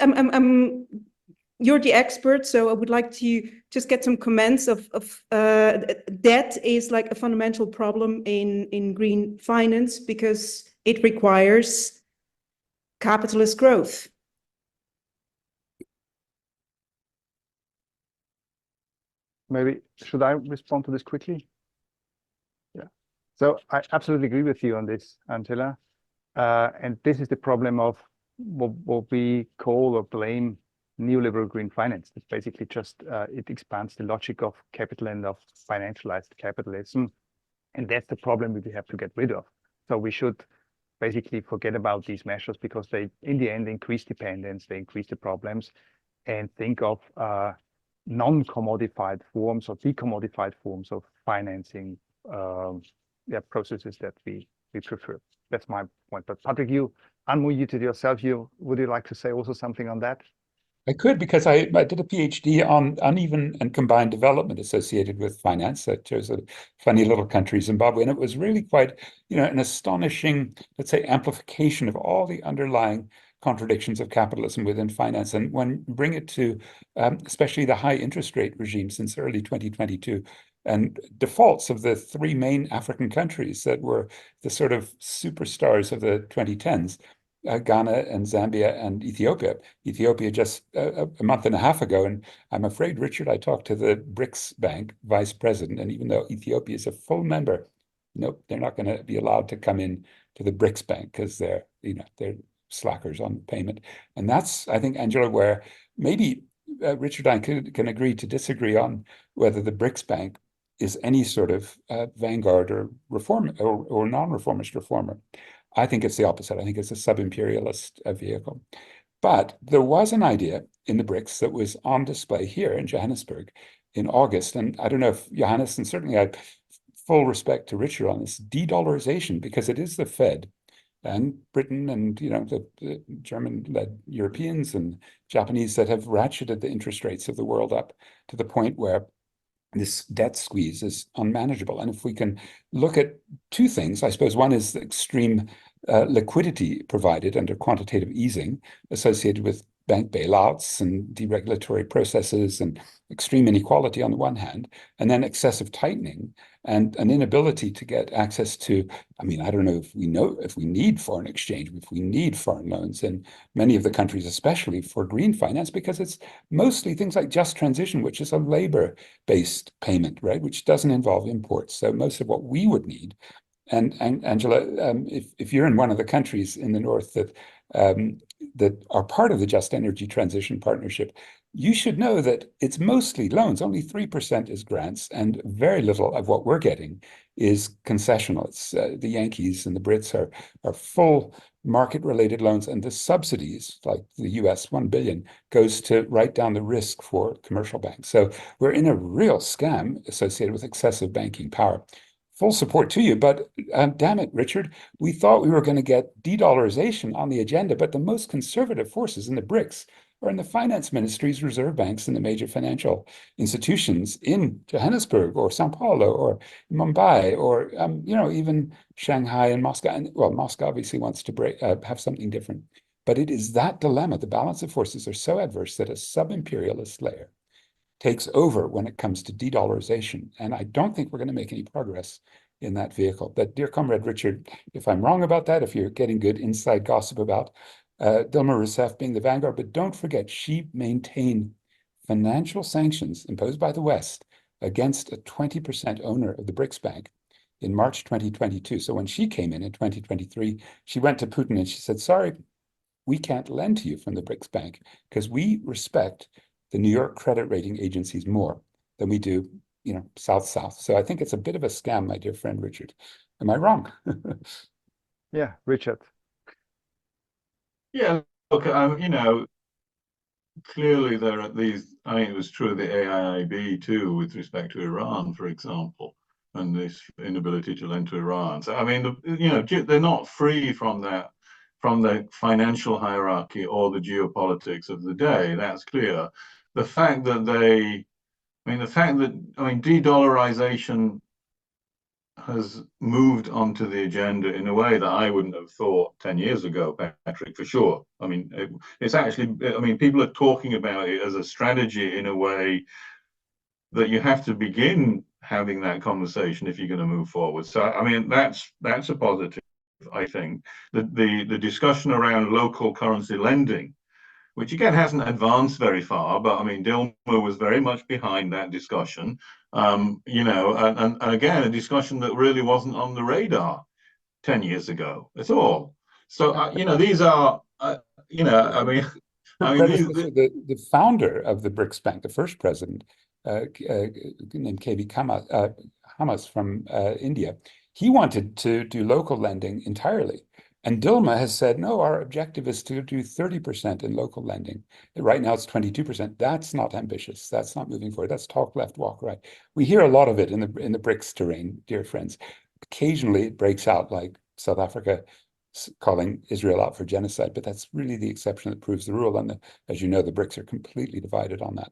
you're the expert, so I would like to just get some comments of debt is like a fundamental problem in green finance because it requires capitalist growth. Maybe should I respond to this quickly? Yeah. So I absolutely agree with you on this, Angela. And this is the problem of what we call or blame neoliberal green finance. It's basically just it expands the logic of capital and of financialized capitalism. And that's the problem we have to get rid of. So we should basically forget about these measures because they, in the end, increase dependence, they increase the problems, and think of non-commodified forms or decommodified forms of financing processes that we prefer. That's my point. But Patrick, you unmuted yourself. Would you like to say also something on that? I could, because I did a PhD on uneven and combined development associated with finance. I chose a funny little country, Zimbabwe, and it was really quite, an astonishing, let's say, amplification of all the underlying contradictions of capitalism within finance. And when you bring it to especially the high interest rate regime since early 2022, and defaults of the three main African countries that were the sort of superstars of the 2010s, Ghana and Zambia and Ethiopia. Ethiopia just a month and a half ago, and I'm afraid, Richard, I talked to the BRICS Bank vice president, and even though Ethiopia is a full member, nope, they're not going to be allowed to come in to the BRICS Bank because they're slackers on payment. And that's, I think, Angela, where maybe Richard and I can agree to disagree on whether the BRICS Bank is any sort of vanguard or reform or non-reformist reformer. I think it's the opposite. I think it's a sub-imperialist vehicle. But there was an idea in the BRICS that was on display here in Johannesburg in August. And I don't know if Johannes, and certainly I have full respect to Richard on this, de-dollarization, because it is the Fed and Britain and the German-led Europeans and Japanese that have ratcheted the interest rates of the world up to the point where this debt squeeze is unmanageable. And if we can look at two things, I suppose one is the extreme liquidity provided under quantitative easing associated with bank bailouts and deregulatory processes and extreme inequality on the one hand, and then excessive tightening and an inability to get access to, I don't know if we need foreign exchange, if we need foreign loans in many of the countries, especially for green finance, because it's mostly things like just transition, which is a labor-based payment, right, which doesn't involve imports. So most of what we would need, and Angela, if you're in one of the countries in the north that are part of the Just Energy Transition Partnership, you should know that it's mostly loans. Only 3% is grants, and very little of what we're getting is concessional. It's the Yankees and the Brits are full market-related loans, and the subsidies, like the US $1 billion, goes to write down the risk for commercial banks. So we're in a real scam associated with excessive banking power. Full support to you, but damn it, Richard, we thought we were going to get de-dollarization on the agenda, but the most conservative forces in the BRICS are in the finance ministries, reserve banks, and the major financial institutions in Johannesburg or Sao Paulo or Mumbai or even Shanghai and Moscow. And well, Moscow obviously wants to have something different, but it is that dilemma. The balance of forces are so adverse that a sub-imperialist layer takes over when it comes to de-dollarization. And I don't think we're going to make any progress in that vehicle. But dear comrade Richard, if I'm wrong about that, if you're getting good inside gossip about Dilma Rousseff being the vanguard, but don't forget, she maintained financial sanctions imposed by the West against a 20% owner of the BRICS Bank in March 2022. So when she came in 2023, she went to Putin and she said, sorry, we can't lend to you from the BRICS Bank because we respect the New York credit rating agencies more than we do, South-South. So I think it's a bit of a scam, my dear friend Richard. Am I wrong? Yeah, Richard. Yeah, look, clearly there are these, I think it was true of the AIIB too, with respect to Iran, for example, and this inability to lend to Iran. So, I mean, they're not free from that, from the financial hierarchy or the geopolitics of the day. That's clear. The fact that de-dollarization has moved onto the agenda in a way that I wouldn't have thought 10 years ago, Patrick, for sure. I mean, it's actually, people are talking about it as a strategy in a way that you have to begin having that conversation if you're going to move forward. So, I mean, that's a positive, I think. The discussion around local currency lending, which again hasn't advanced very far, but I mean, Dilma was very much behind that discussion. And again, a discussion that really wasn't on the radar 10 years ago at all. So, these are, The founder of the BRICS Bank, the first president, named KB Hamas from India, he wanted to do local lending entirely. And Dilma has said, no, our objective is to do 30% in local lending. Right now it's 22%. That's not ambitious. That's not moving forward. That's talk left, walk right. We hear a lot of it in the BRICS terrain, dear friends. Occasionally it breaks out, like South Africa calling Israel out for genocide, but that's really the exception that proves the rule. And as you know, the BRICS are completely divided on that.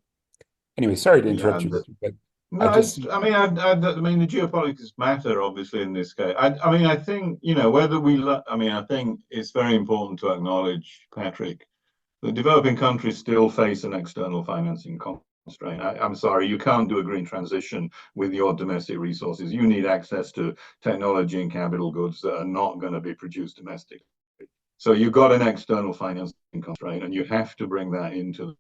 Anyway, sorry to interrupt you, but no, the geopolitics matter, obviously, in this case. I think, I think it's very important to acknowledge, Patrick, that developing countries still face an external financing constraint. I'm sorry, you can't do a green transition with your domestic resources. You need access to technology and capital goods that are not going to be produced domestically. So you've got an external financing constraint, and you have to bring that into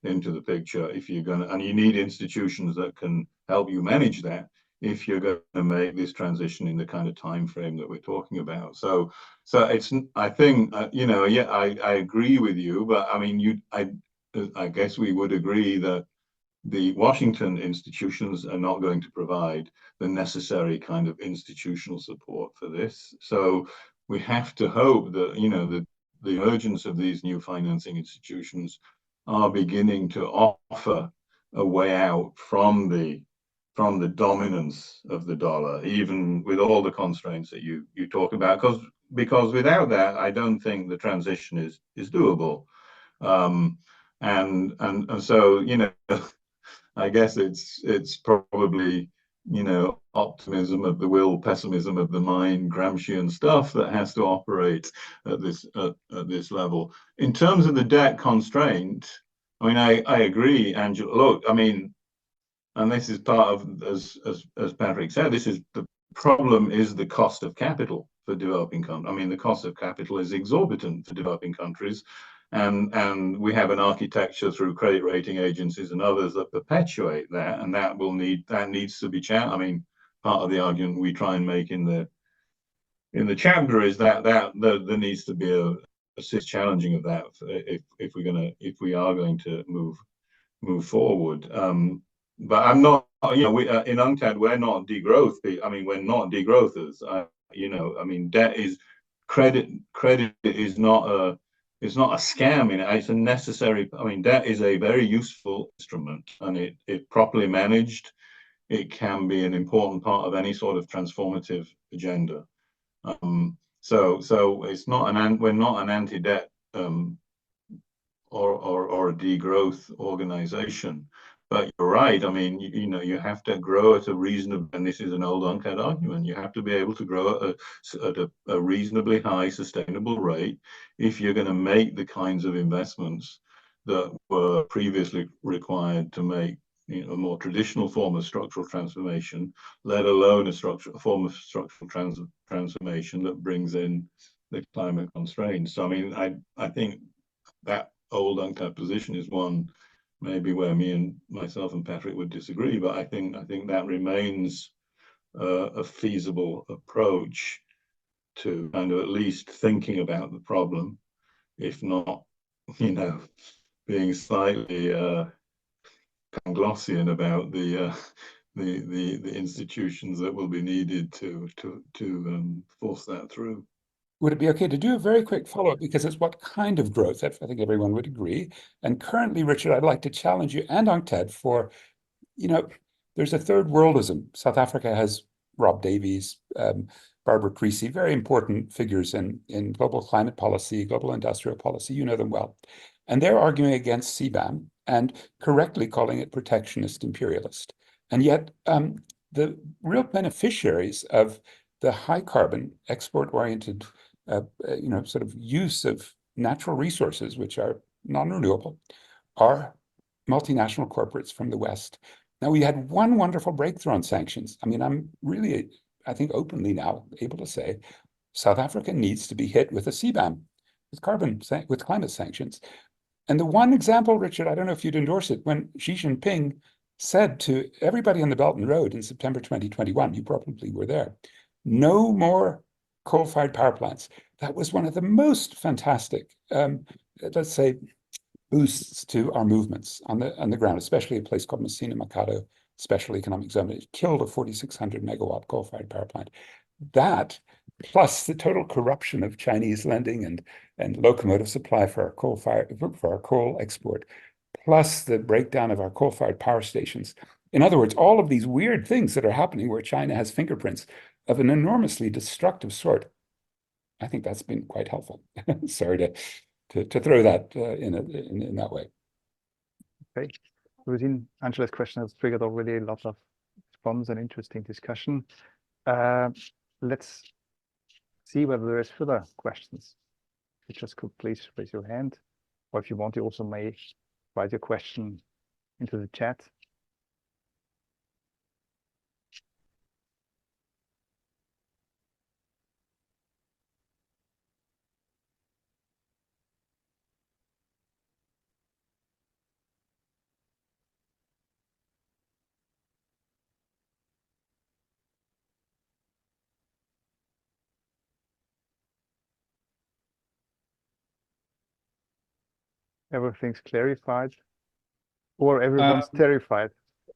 the picture if you're going to, and you need institutions that can help you manage that if you're going to make this transition in the kind of time frame that we're talking about. So it's, I think, I agree with you, but I mean, I guess we would agree that the Washington institutions are not going to provide the necessary kind of institutional support for this. So we have to hope that, the emergence of these new financing institutions are beginning to offer a way out from the dominance of the dollar, even with all the constraints that you talk about, because without that, I don't think the transition is doable. And so, I guess it's probably, optimism of the will, pessimism of the mind, Gramscian stuff that has to operate at this level. In terms of the debt constraint, I mean, I agree, Angela. Look, I mean, and this is part of, as Patrick said, this is the problem is the cost of capital for developing countries. I mean, the cost of capital is exorbitant for developing countries. And we have an architecture through credit rating agencies and others that perpetuate that, and that needs to be challenged. I mean, part of the argument we try and make in the chapter is that there needs to be a challenging of that if we are going to move forward. But I'm not, we in UNCTAD we're not degrowth. I mean, we're not degrowthers. I mean, debt is credit is not it's not a scam. It's a necessary. I mean, debt is a very useful instrument, and it properly managed, it can be an important part of any sort of transformative agenda. So it's not we're not an anti-debt or a degrowth organization. But you're right. I mean, you have to grow at a reasonable, and this is an old UNCTAD argument, you have to be able to grow at a reasonably high sustainable rate if you're going to make the kinds of investments that were previously required to make a more traditional form of structural transformation, let alone a form of structural transformation that brings in the climate constraints. So, I mean, I think that old UNCTAD position is one maybe where myself and Patrick would disagree, but I think that remains a feasible approach to kind of at least thinking about the problem, if not, being slightly Panglossian about the the institutions that will be needed to force that through. Would it be okay to do a very quick follow-up, because it's what kind of growth? I think everyone would agree. And currently, Richard, I'd like to challenge you and UNCTAD for, there's a third worldism. South Africa has Rob Davies, Barbara Creasy, very important figures in global climate policy, global industrial policy. You know them well. And they're arguing against CBAM and correctly calling it protectionist imperialist. And yet, the real beneficiaries of the high carbon, export-oriented sort of use of natural resources, which are non-renewable, are multinational corporates from the West. Now, we had one wonderful breakthrough on sanctions. I mean, I'm really, I think, openly now able to say South Africa needs to be hit with a CBAM, with climate sanctions. And the one example, Richard, I don't know if you'd endorse it, when Xi Jinping said to everybody on the Belt and Road in September 2021, you probably were there, no more coal-fired power plants. That was one of the most fantastic, let's say, boosts to our movements on the ground, especially a place called Messina Mercado Special Economic Zone. It killed a 4,600 megawatt coal-fired power plant. That, plus the total corruption of Chinese lending and locomotive supply for our coal export, plus the breakdown of our coal-fired power stations. In other words, all of these weird things that are happening where China has fingerprints of an enormously destructive sort. I think that's been quite helpful. Sorry to throw that in that way. Okay. Within Angela's question has triggered already a lot of response and interesting discussion. Let's see whether there is further questions. If you just could please raise your hand, or if you want, you also may write your question into the chat. Everything's clarified, or everyone's terrified.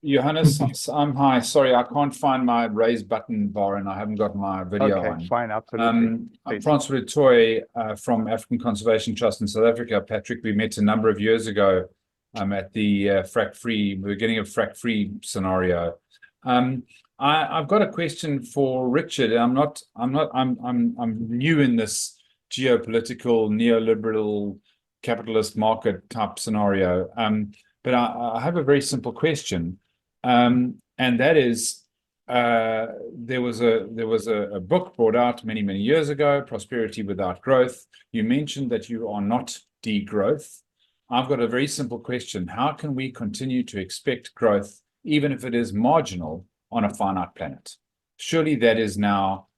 Johannes, I'm hi. Sorry, I can't find my raise button bar and I haven't got my video on. Okay, fine, absolutely. I'm Francois du Toit from African Conservation Trust in South Africa. Patrick, we met a number of years ago at the beginning of frack-free scenario. I've got a question for Richard. I'm new in this geopolitical neoliberal capitalist market type scenario. But I have a very simple question, and that is, there was a book brought out many years ago, Prosperity Without Growth. You mentioned that you are not degrowth. I've got a very simple question: how can we continue to expect growth, even if it is marginal, on a finite planet? Surely that is now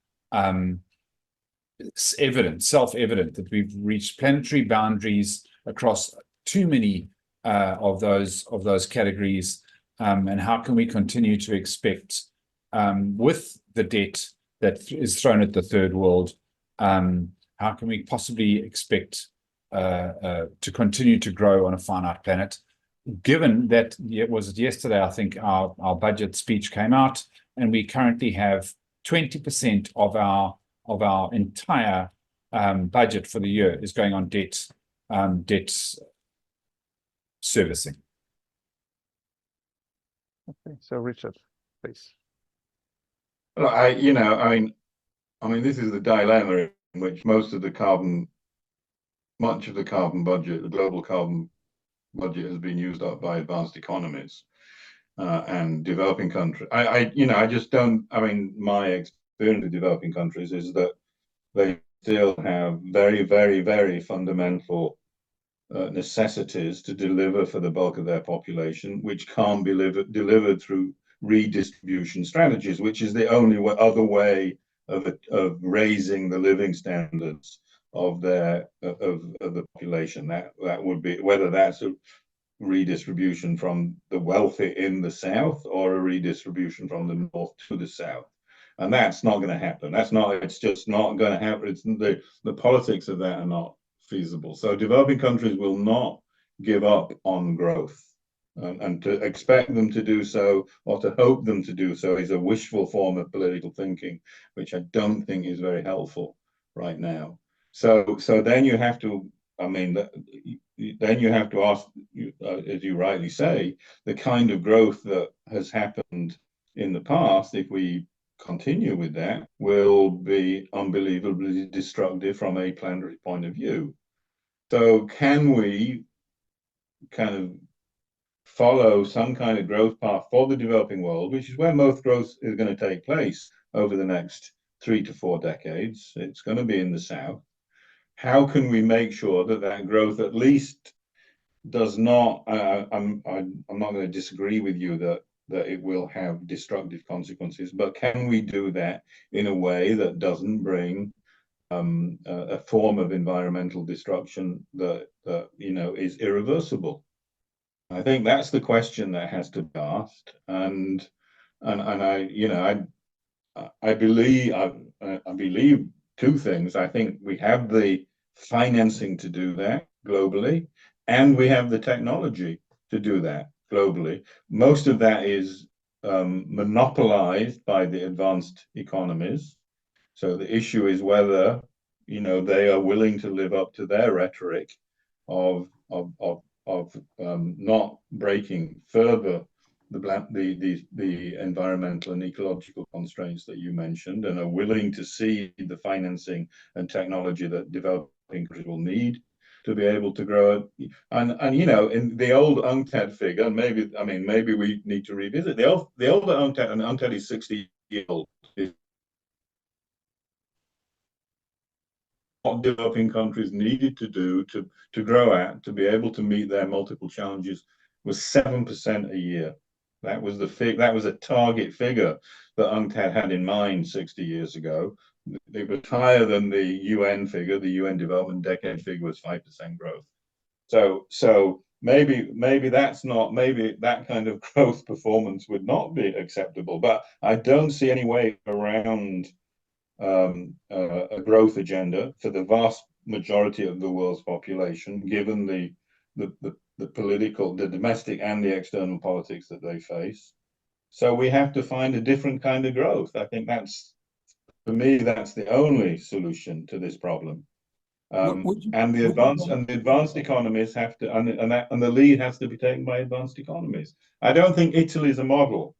self-evident that we've reached planetary boundaries across too many of those categories, and how can we continue to expect, with the debt that is thrown at the third world, how can we possibly expect to continue to grow on a finite planet, given that yesterday, I think our budget speech came out, and we currently have 20% of our entire budget for the year is going on debt servicing. Okay, so Richard, please. Well, I mean, this is the dilemma in which much of the carbon budget, the global carbon budget, has been used up by advanced economies and developing countries. I just don't. I mean, my experience with developing countries is that they still have very fundamental necessities to deliver for the bulk of their population, which can't be delivered through redistribution strategies, which is the only other way of raising the living standards of the population. That would be, whether that's a redistribution from the wealthy in the south or a redistribution from the north to the south. And that's not going to happen. It's just not going to happen. It's the politics of that are not feasible. So developing countries will not give up on growth. And to expect them to do so or to hope them to do so is a wishful form of political thinking, which I don't think is very helpful right now. So then you have to, I mean, then you have to ask, as you rightly say, the kind of growth that has happened in the past, if we continue with that, will be unbelievably destructive from a planetary point of view. So can we kind of follow some kind of growth path for the developing world, which is where most growth is going to take place over the next 3 to 4 decades? It's going to be in the South. How can we make sure that that growth at least does not, I'm not going to disagree with you that it will have destructive consequences, but can we do that in a way that doesn't bring a form of environmental destruction that you know, is irreversible? I think that's the question that has to be asked, and I, you know, I believe two things. I think we have the financing to do that globally, and we have the technology to do that globally. Most of that is monopolized by the advanced economies. So the issue is whether, you know, they are willing to live up to their rhetoric of not breaking further the environmental and ecological constraints that you mentioned, and are willing to see the financing and technology that developing countries will need to be able to grow. And you know, in the old UNCTAD figure, and maybe, I mean, maybe we need to revisit the older UNCTAD, and UNCTAD is 60 years old. What developing countries needed to do to grow at, to be able to meet their multiple challenges, was 7% a year. That was that was a target figure that UNCTAD had in mind 60 years ago. It was higher than the UN figure. The UN Development Decade figure was 5% growth. So maybe that's not, maybe that kind of growth performance would not be acceptable. But I don't see any way around a growth agenda for the vast majority of the world's population, given the political, the domestic and the external politics that they face. So we have to find a different kind of growth. I think that's, for me, that's the only solution to this problem. And the advanced economies have to, and the lead has to be taken by advanced economies. I don't think Italy is a model.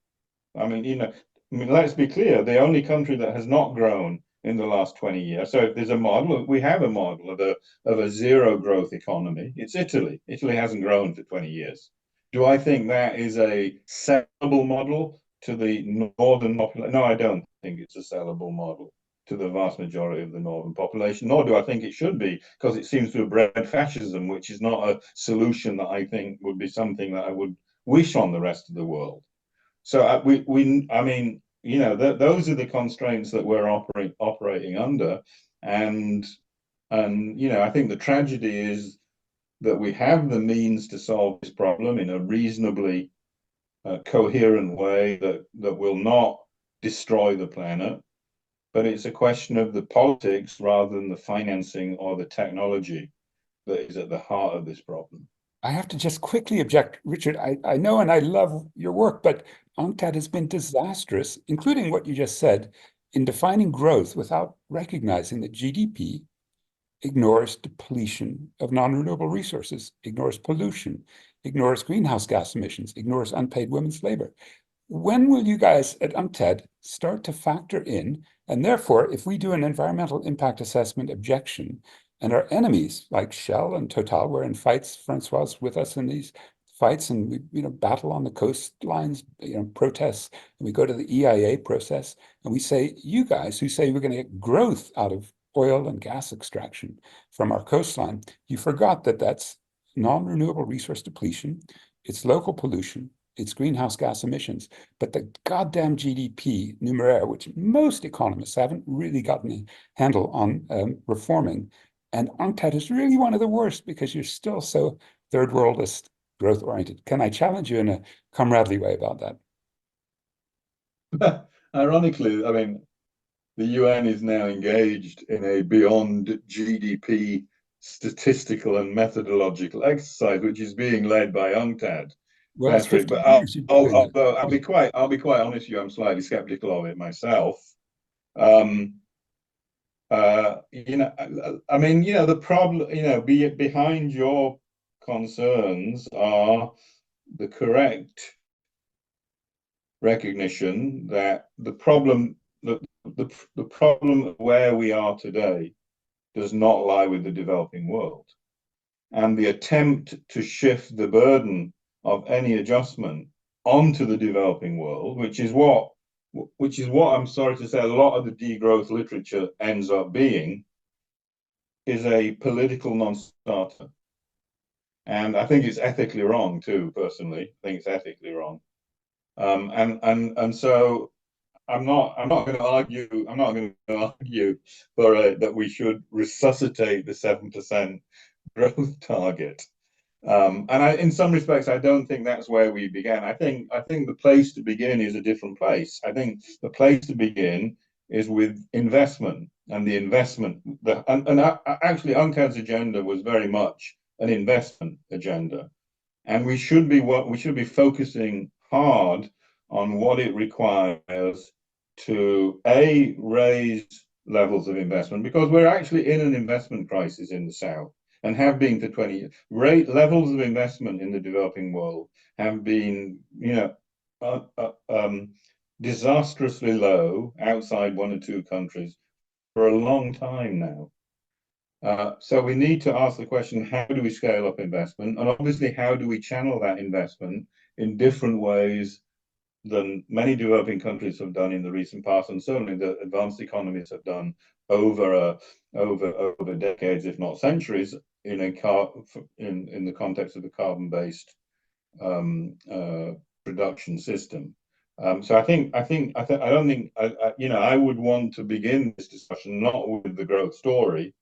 I mean, you know, I mean, let's be clear, the only country that has not grown in the last 20 years. So if there's a model, we have a model of a zero growth economy. It's Italy. Italy hasn't grown for 20 years. Do I think that is a sellable model to the northern population? No, I don't think it's a sellable model to the vast majority of the northern population, nor do I think it should be, because it seems to have bred fascism, which is not a solution that I think would be something that I would wish on the rest of the world. So I mean, you know, those are the constraints that we're operating under, and you know, I think the tragedy is that we have the means to solve this problem in a reasonably coherent way that will not destroy the planet, but it's a question of the politics rather than the financing or the technology that is at the heart of this problem. I have to just quickly object, Richard. I know and I love your work, but UNCTAD has been disastrous, including what you just said, in defining growth without recognizing that GDP ignores depletion of non-renewable resources, ignores pollution, ignores greenhouse gas emissions, ignores unpaid women's labor. When will you guys at UNCTAD start to factor in, and therefore, if we do an environmental impact assessment objection, and our enemies like Shell and Total were in fights, Francois with us in these fights, and we, you know, battle on the coastlines, you know, protests, and we go to the EIA process, and we say, you guys who say we're going to get growth out of oil and gas extraction from our coastline, you forgot that that's non-renewable resource depletion, it's local pollution, it's greenhouse gas emissions, but the goddamn GDP numeraire, which most economists haven't really gotten a handle on reforming, and UNCTAD is really one of the worst because you're still so third worldist, growth oriented. Can I challenge you in a comradely way about that? Ironically, I mean, the UN is now engaged in a beyond GDP statistical and methodological exercise, which is being led by UNCTAD. Well, it's Patrick, 50 but years. I'll be quite honest with you, I'm slightly skeptical of it myself. I mean, the problem, behind your concerns are the correct recognition that the problem where we are today does not lie with the developing world. And the attempt to shift the burden of any adjustment onto the developing world, which is what I'm sorry to say a lot of the degrowth literature ends up being, is a political non-starter. And I think it's ethically wrong too, personally. I think it's ethically wrong. And so I'm not going to argue for that we should resuscitate the 7% growth target. And in some respects, I don't think that's where we began. I think the place to begin is a different place. I think the place to begin is with investment, and the investment. Actually, UNCTAD's agenda was very much an investment agenda, and we should be focusing hard on what it requires to raise levels of investment, because we're actually in an investment crisis in the South, and have been for 20 years. Levels of investment in the developing world have been, disastrously low outside one or two countries for a long time now. So we need to ask the question, how do we scale up investment? And obviously, how do we channel that investment in different ways than many developing countries have done in the recent past, and certainly the advanced economies have done over decades, if not centuries, in the context of a carbon-based production system. So I would want to begin this discussion not with the growth story,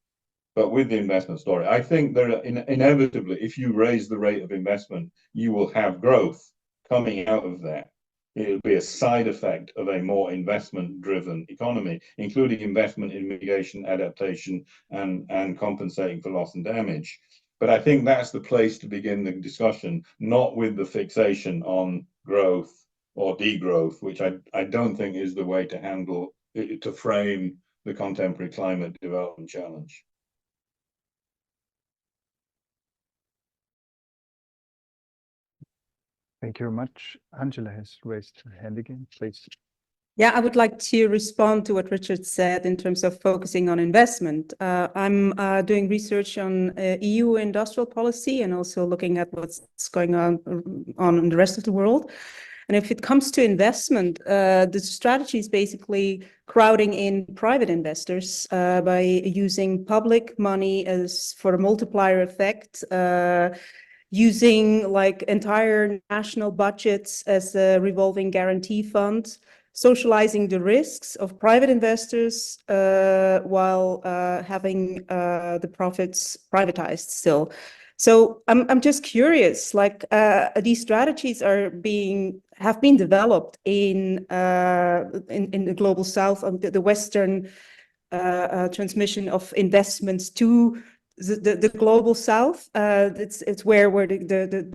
but with the investment story. I think there are inevitably, if you raise the rate of investment, you will have growth coming out of that. It'll be a side effect of a more investment-driven economy, including investment in mitigation, adaptation, and compensating for loss and damage. But I think that's the place to begin the discussion, not with the fixation on growth or degrowth, which I don't think is the way to frame the contemporary climate development challenge. Thank you very much. Angela has raised her hand again, please. Yeah, I would like to respond to what Richard said in terms of focusing on investment. I'm doing research on EU industrial policy and also looking at what's going on in the rest of the world. And if it comes to investment, the strategy is basically crowding in private investors by using public money for a multiplier effect, using like entire national budgets as a revolving guarantee fund, socializing the risks of private investors while having the profits privatized still. So I'm just curious, like these strategies have been developed in the global South, the Western transmission of investments to the global South. It's where the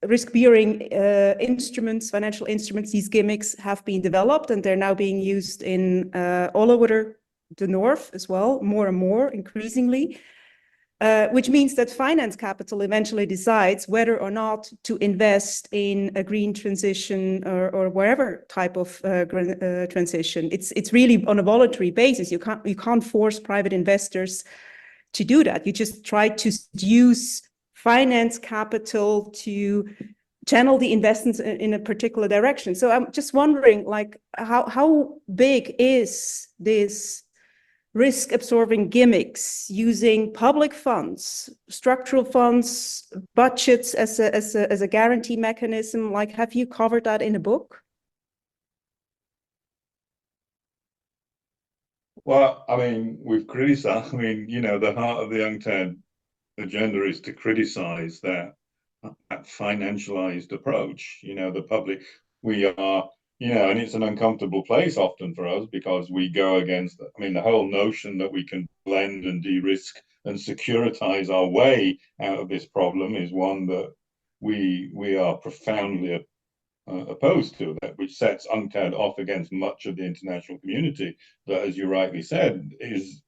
risk-bearing instruments, financial instruments, these gimmicks have been developed, and they're now being used in all over the North as well, more and more, increasingly. Which means that finance capital eventually decides whether or not to invest in a green transition or whatever type of transition. It's really on a voluntary basis. You can't force private investors to do that. You just try to use finance capital to channel the investments in a particular direction. So I'm just wondering, like, how big is this risk-absorbing gimmicks using public funds, structural funds, budgets as a guarantee mechanism? Like, have you covered that in a book? Well, I mean, we've criticized. I mean, the heart of the UNCTAD agenda is to criticize that financialized approach. The public, we are. And it's an uncomfortable place often for us because we go against, the whole notion that we can blend and de-risk and securitize our way out of this problem is one that we are profoundly opposed to that, which sets UNCTAD off against much of the international community that, as you rightly said, is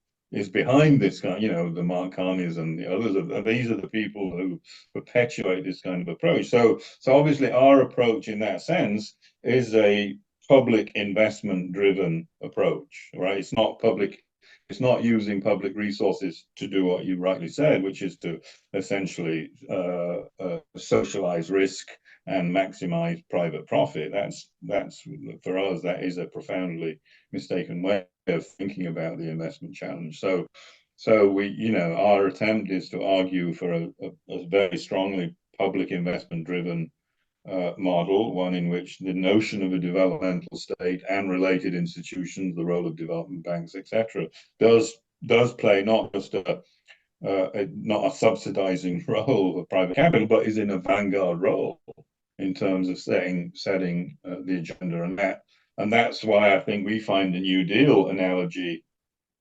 behind this kind, the Mark Carneys and the others. These are the people who perpetuate this kind of approach. So obviously our approach in that sense is a public investment driven approach, right? It's not using public resources to do what you rightly said, which is to essentially socialize risk and maximize private profit. That's for us, that is a profoundly mistaken way of thinking about the investment challenge. So we, our attempt is to argue for a very strongly public investment driven model, one in which the notion of a developmental state and related institutions, the role of development banks, etc., does play not just not a subsidizing role of private capital, but is in a vanguard role in terms of setting the agenda, and that's why I think we find the New Deal analogy.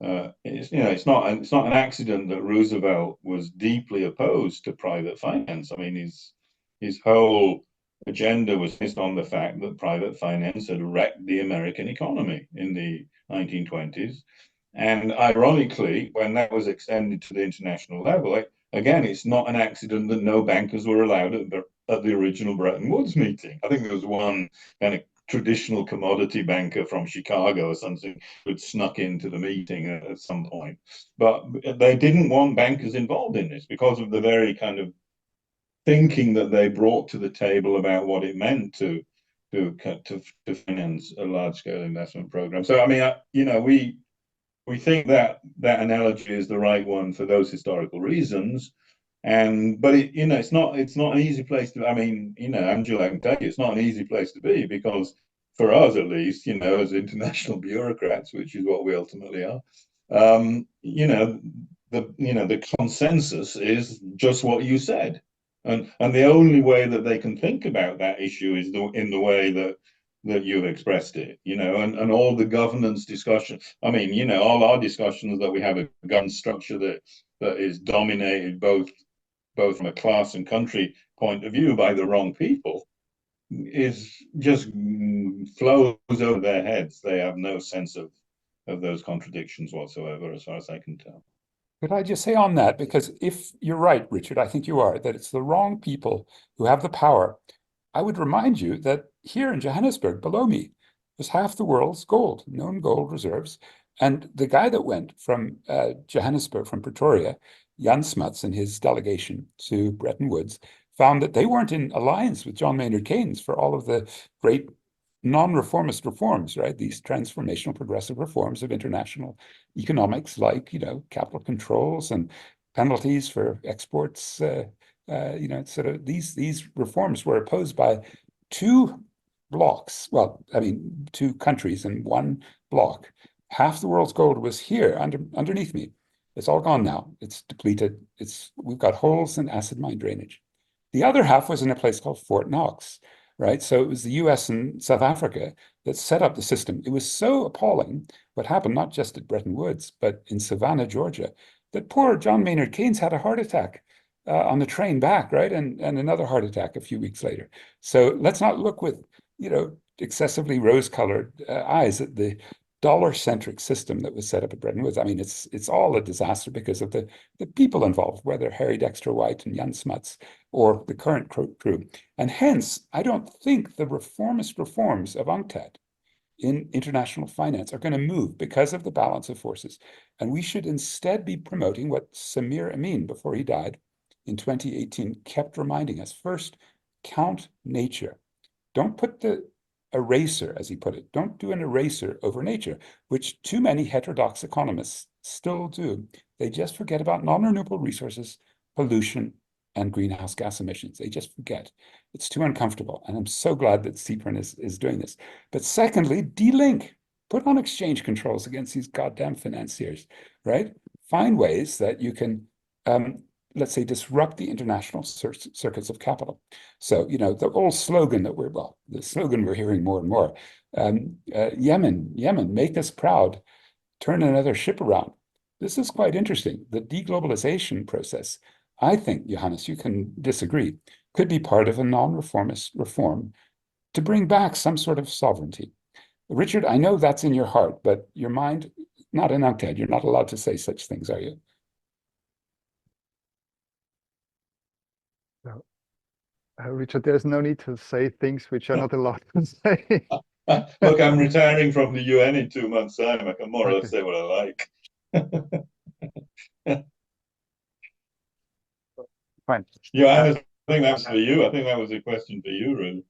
It's not an accident that Roosevelt was deeply opposed to private finance. I mean, his whole agenda was based on the fact that private finance had wrecked the American economy in the 1920s. And ironically, when that was extended to the international level, again, it's not an accident that no bankers were allowed at the original Bretton Woods meeting. I think there was one kind of traditional commodity banker from Chicago or something who had snuck into the meeting at some point. But they didn't want bankers involved in this because of the very kind of thinking that they brought to the table about what it meant to finance a large-scale investment program. So I mean, we think that analogy is the right one for those historical reasons, but it's not an easy place to. I mean, Angela, I can tell you, it's not an easy place to be, because for us at least, as international bureaucrats, which is what we ultimately are, the consensus is just what you said. And the only way that they can think about that issue is in the way that you've expressed it, and all the governance discussion. I mean, all our discussions that we have a governance structure that is dominated both from a class and country point of view by the wrong people is just flows over their heads. They have no sense of those contradictions whatsoever, as far as I can tell. Could I just say on that, because if you're right, Richard, I think you are, that it's the wrong people who have the power. I would remind you that here in Johannesburg, below me, was half the world's known gold reserves. And the guy that went from Johannesburg, from Pretoria, Jan Smuts and his delegation to Bretton Woods, found that they weren't in alliance with John Maynard Keynes for all of the great non-reformist reforms, right? These transformational progressive reforms of international economics, like, capital controls and penalties for exports. Sort of these reforms were opposed by two blocks. Well, I mean, two countries in one block. Half the world's gold was here underneath me. It's all gone now. It's depleted. We've got holes in acid mine drainage. The other half was in a place called Fort Knox, right? So it was the US and South Africa that set up the system. It was so appalling what happened, not just at Bretton Woods, but in Savannah, Georgia, that poor John Maynard Keynes had a heart attack on the train back, right? And another heart attack a few weeks later. So let's not look with, excessively rose-colored eyes at the dollar-centric system that was set up at Bretton Woods. I mean, it's all a disaster because of the people involved, whether Harry Dexter White and Jan Smuts or the current crew. And hence, I don't think the reformist reforms of UNCTAD in international finance are going to move because of the balance of forces. And we should instead be promoting what Samir Amin, before he died in 2018, kept reminding us. First, count nature. Don't put the eraser, as he put it, don't do an eraser over nature, which too many heterodox economists still do. They just forget about non-renewable resources, pollution, and greenhouse gas emissions. They just forget. It's too uncomfortable. And I'm so glad that CPRN is doing this. But secondly, de-link. Put on exchange controls against these goddamn financiers, right? Find ways that you can, let's say, disrupt the international circuits of capital. So, the old slogan that the slogan we're hearing more and more, Yemen, make us proud, turn another ship around. This is quite interesting. The deglobalization process, I think, Johannes, you can disagree, could be part of a non-reformist reform to bring back some sort of sovereignty. Richard, I know that's in your heart, but your mind, not in UNCTAD, you're not allowed to say such things, are you? Richard, there's no need to say things which are not allowed to say. Look, I'm retiring from the UN in 2 months' time. I can more or Okay. less say what I like. Fine. Johannes, I think that's for you. I think that was a question for you, really.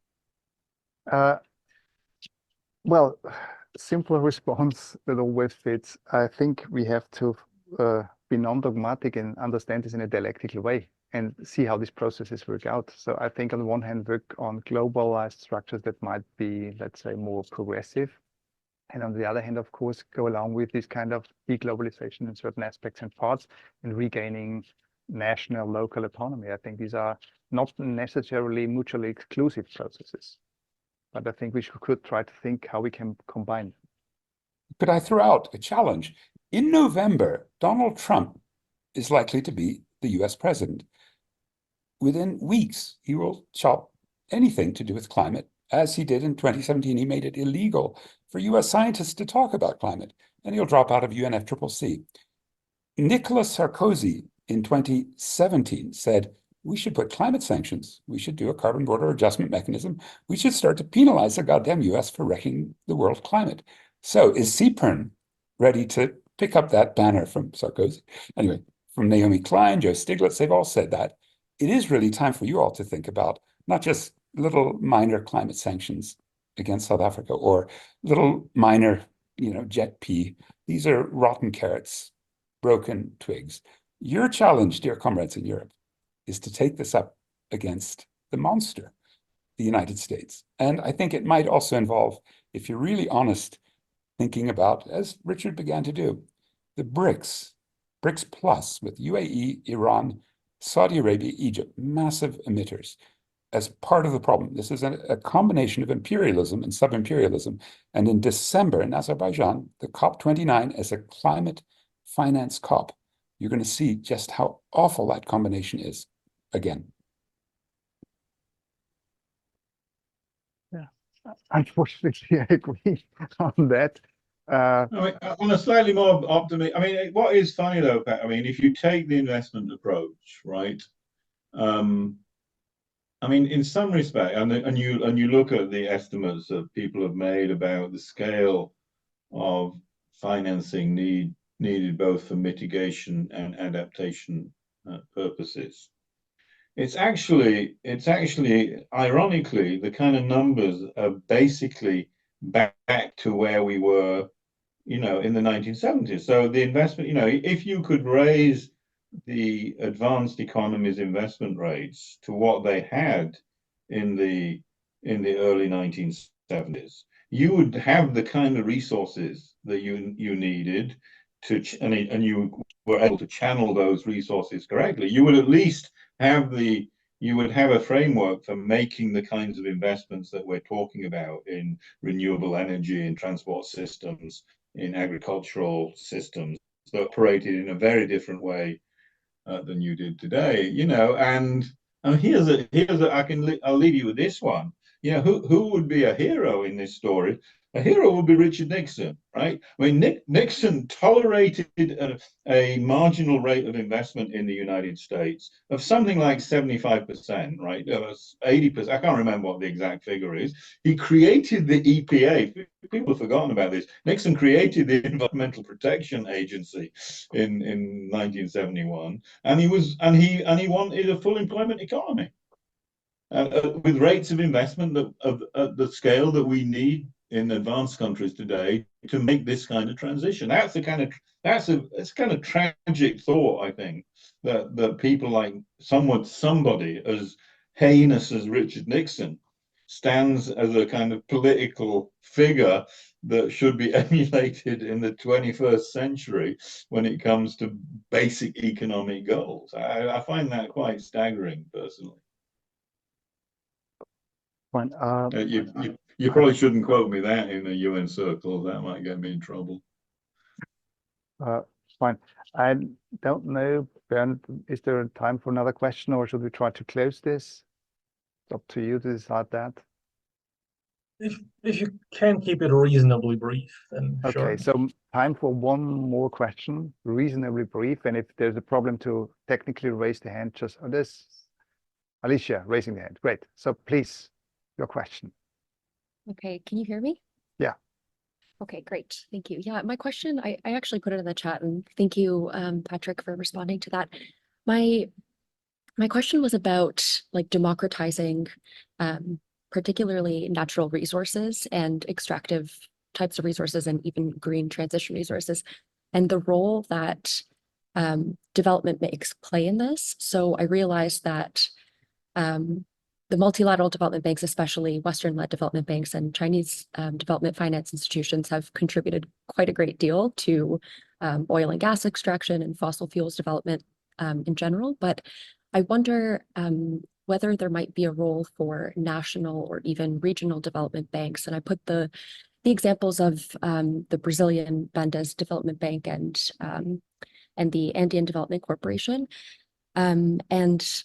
Well, simple response that always fits. I think we have to be non-dogmatic and understand this in a dialectical way and see how these processes work out. So I think on the one hand, work on globalized structures that might be, let's say, more progressive. And on the other hand, of course, go along with this kind of deglobalization in certain aspects and parts and regaining national, local autonomy. I think these are not necessarily mutually exclusive processes, but I think we could try to think how we can combine. Could I throw out a challenge? In November, Donald Trump is likely to be the US president. Within weeks, he will chop anything to do with climate. As he did in 2017, he made it illegal for US scientists to talk about climate, and he'll drop out of UNFCCC. Nicolas Sarkozy in 2017 said, we should put climate sanctions. We should do a carbon border adjustment mechanism. We should start to penalize the goddamn US for wrecking the world climate. So is CPRN ready to pick up that banner from Sarkozy? Anyway, from Naomi Klein, Joe Stiglitz, they've all said that. It is really time for you all to think about not just little minor climate sanctions against South Africa or little minor, jet pea. These are rotten carrots, broken twigs. Your challenge, dear comrades in Europe, is to take this up against the monster, the United States. And I think it might also involve, if you're really honest, thinking about, as Richard began to do, the BRICS Plus with UAE, Iran, Saudi Arabia, Egypt, massive emitters as part of the problem. This is a combination of imperialism and sub-imperialism. And in December in Azerbaijan, the COP29 as a climate finance COP, you're going to see just how awful that combination is again. Yeah, unfortunately, I agree on that. I mean, on a slightly more optimistic, I mean, what is funny though, Pat, I mean, if you take the investment approach, right? I mean, in some respect, and you look at the estimates that people have made about the scale of financing needed both for mitigation and adaptation purposes. It's actually ironically the kind of numbers are basically back to where we were, in the 1970s. So the investment, if you could raise the advanced economies investment rates to what they had in the early 1970s, you would have the kind of resources that you needed to, and you were able to channel those resources correctly. You would at least have a framework for making the kinds of investments that we're talking about in renewable energy, in transport systems, in agricultural systems that operated in a very different way than you did today, and I'll leave you with this one. Who would be a hero in this story? A hero would be Richard Nixon, right? I mean, Nixon tolerated a marginal rate of investment in the United States of something like 75%, right? 80%. I can't remember what the exact figure is. He created the EPA. People have forgotten about this. Nixon created the Environmental Protection Agency in 1971, and he wanted a full employment economy with rates of investment at the scale that we need in advanced countries today to make this kind of transition. That's a kind of tragic thought, I think, that people like somebody as heinous as Richard Nixon stands as a kind of political figure that should be emulated in the 21st century when it comes to basic economic goals. I find that quite staggering, personally. Fine. You probably shouldn't quote me that in a UN circle. That might get me in trouble. Fine. I don't know, Bernd, is there time for another question, or should we try to close this? It's up to you to decide that. If you can keep it reasonably brief, then Okay, sure. so time for one more question, reasonably brief. And if there's a problem to technically raise the hand, just on this. Alicia, raising the hand. Great. So please, your question. Okay, can you hear me? Yeah. Okay, great. Thank you. Yeah, my question, I actually put it in the chat, and thank you, Patrick, for responding to that. My question was about like democratizing particularly natural resources and extractive types of resources and even green transition resources, and the role that development banks play in this. So I realized that the multilateral development banks, especially Western-led development banks and Chinese development finance institutions, have contributed quite a great deal to oil and gas extraction and fossil fuels development in general. But I wonder whether there might be a role for national or even regional development banks. And I put the examples of the Brazilian Bandas Development Bank and the Andean Development Corporation, and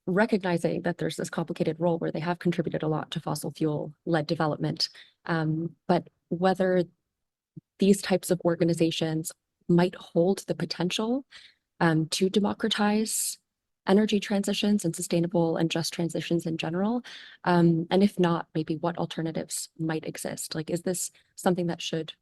recognizing that there's this complicated role where they have contributed a lot to fossil fuel-led development, but whether these types of organizations might hold the potential to democratize energy transitions and sustainable and just transitions in general, and if not, maybe what alternatives might exist. Like, is this something that should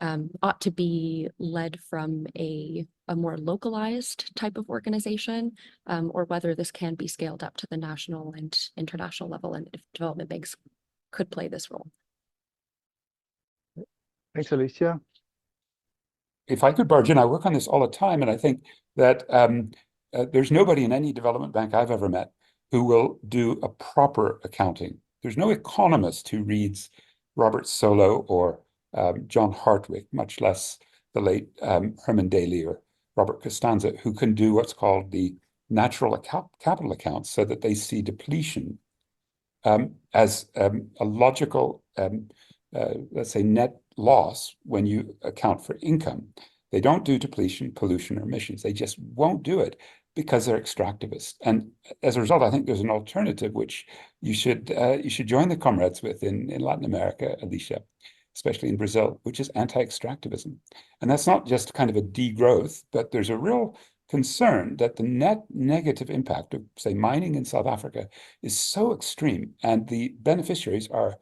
ought to be led from a more localized type of organization, or whether this can be scaled up to the national and international level, and if development banks could play this role? Thanks, Alicia. If I could barge in, I work on this all the time, and I think that there's nobody in any development bank I've ever met who will do a proper accounting. There's no economist who reads Robert Solow or John Hartwig, much less the late Herman Daly or Robert Costanza, who can do what's called the natural capital accounts, so that they see depletion as a logical, let's say, net loss when you account for income. They don't do depletion, pollution, or emissions. They just won't do it because they're extractivist. And as a result, I think there's an alternative which you should join the comrades with in Latin America, Alicia, especially in Brazil, which is anti-extractivism. And that's not just kind of a degrowth, but there's a real concern that the net negative impact of, say, mining in South Africa is so extreme, and the beneficiaries are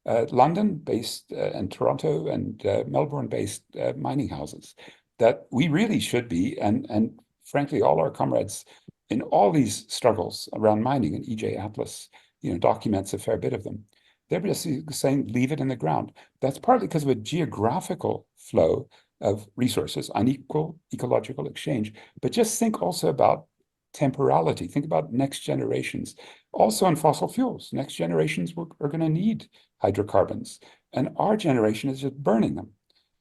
London-based and Toronto and Melbourne-based mining houses, that we really should be, and frankly, all our comrades in all these struggles around mining, and EJ Atlas, documents a fair bit of them. They're just saying, leave it in the ground. That's partly because of a geographical flow of resources, unequal ecological exchange, but just think also about temporality. Think about next generations. Also on fossil fuels, next generations are going to need hydrocarbons, and our generation is just burning them.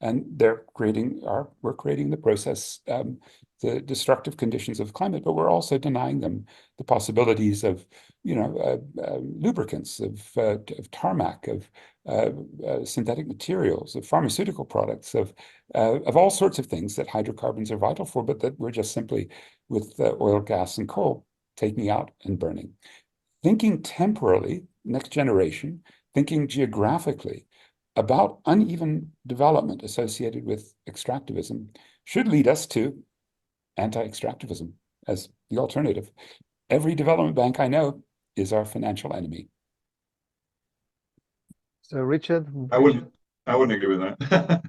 And we're creating the process, the destructive conditions of climate, but we're also denying them the possibilities of, lubricants, of tarmac, of synthetic materials, of pharmaceutical products, of all sorts of things that hydrocarbons are vital for, but that we're just simply, with oil, gas, and coal, taking out and burning. Thinking temporally, next generation, thinking geographically about uneven development associated with extractivism should lead us to anti-extractivism as the alternative. Every development bank I know is our financial enemy. So, Richard, I wouldn't agree with that.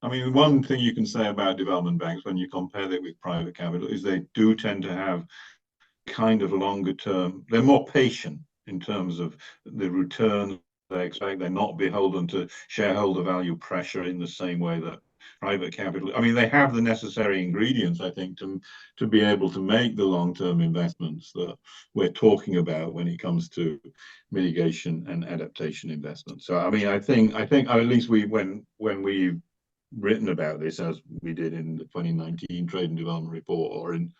I mean, one thing you can say about development banks when you compare it with private capital is they do tend to have kind of longer term. They're more patient in terms of the return they expect. They're not beholden to shareholder value pressure in the same way that private capital. I mean, they have the necessary ingredients, I think, to be able to make the long-term investments that we're talking about when it comes to mitigation and adaptation investments. So, I mean, I think at least when we've written about this, as we did in the 2019 Trade and Development Report, or in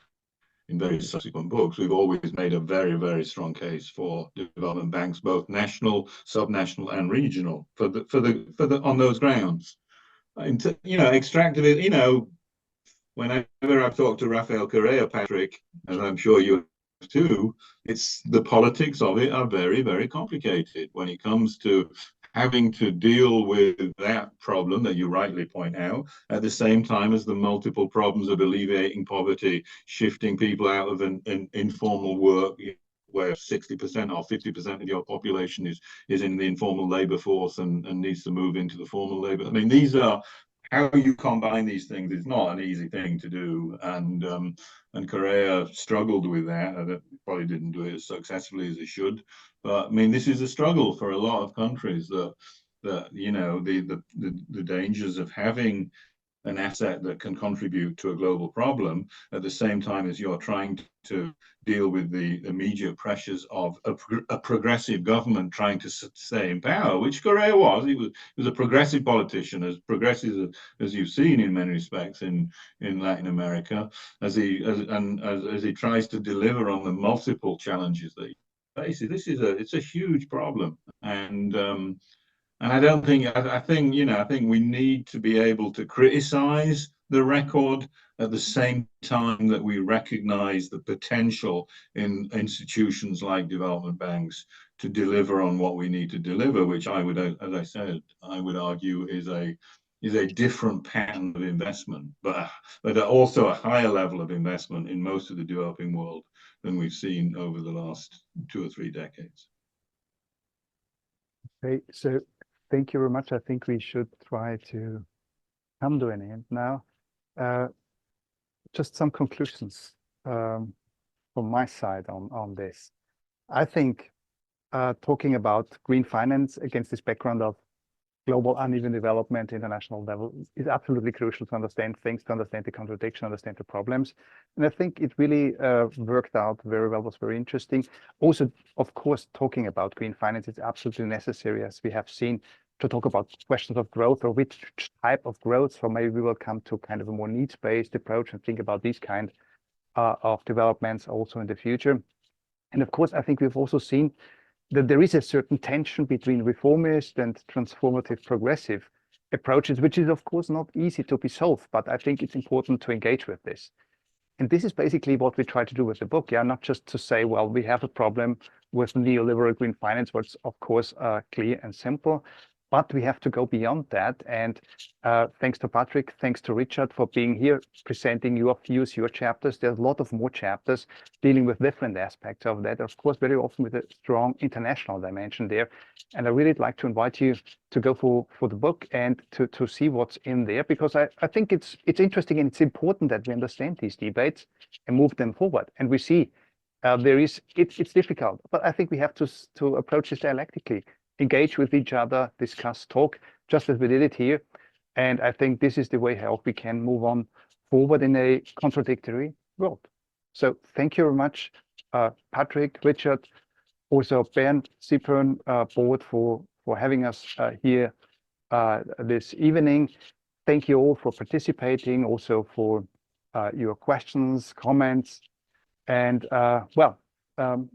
various subsequent books, we've always made a very, very strong case for development banks, both national, subnational, and regional, on those grounds. Extractive, whenever I've talked to Rafael Correa, Patrick, as I'm sure you have too, it's the politics of it are very, very complicated when it comes to having to deal with that problem that you rightly point out, at the same time as the multiple problems of alleviating poverty, shifting people out of an informal work, where 60% or 50% of your population is in the informal labor force and needs to move into the formal labor. I mean, these are, how you combine these things is not an easy thing to do. And Correa struggled with that. I probably didn't do it as successfully as he should. But I mean, this is a struggle for a lot of countries, that you know, the dangers of having an asset that can contribute to a global problem at the same time as you're trying to deal with the immediate pressures of a progressive government trying to stay in power, which Correa was. He was a progressive politician, as progressive as you've seen in many respects in Latin America, as he tries to deliver on the multiple challenges that he faces. It's a huge problem, and I don't think, I think, you know, I think we need to be able to criticize the record at the same time that we recognize the potential in institutions like development banks to deliver on what we need to deliver, which I would, as I said, I would argue is a different pattern of investment, but also a higher level of investment in most of the developing world than we've seen over the last 2 or 3 decades. Okay, so thank you very much. I think we should try to come to an end now. Just some conclusions from my side on this. I think talking about green finance against this background of global uneven development, international level, is absolutely crucial to understand things, to understand the contradiction, understand the problems. And I think it really worked out very well, was very interesting. Also, of course, talking about green finance is absolutely necessary, as we have seen, to talk about questions of growth, or which type of growth. So maybe we will come to kind of a more needs-based approach and think about these kind of developments also in the future. And of course, I think we've also seen that there is a certain tension between reformist and transformative progressive approaches, which is of course not easy to be solved, but I think it's important to engage with this. And this is basically what we try to do with the book, yeah, not just to say, well, we have a problem with neoliberal green finance, what's of course clear and simple, but we have to go beyond that. And thanks to Patrick, thanks to Richard for being here, presenting your views, your chapters. There's a lot of more chapters dealing with different aspects of that, of course, very often with a strong international dimension there. And I really like to invite you to go for the book and to see what's in there, because I think it's interesting and it's important that we understand these debates and move them forward. And we see it's difficult, but I think we have to approach this dialectically. Engage with each other, discuss, talk, just as we did it here. And I think this is the way how we can move on forward in a contradictory world. So thank you very much, Patrick, Richard, also Bernd, Cyprian, board for having us here this evening. Thank you all for participating, also for your questions, comments. And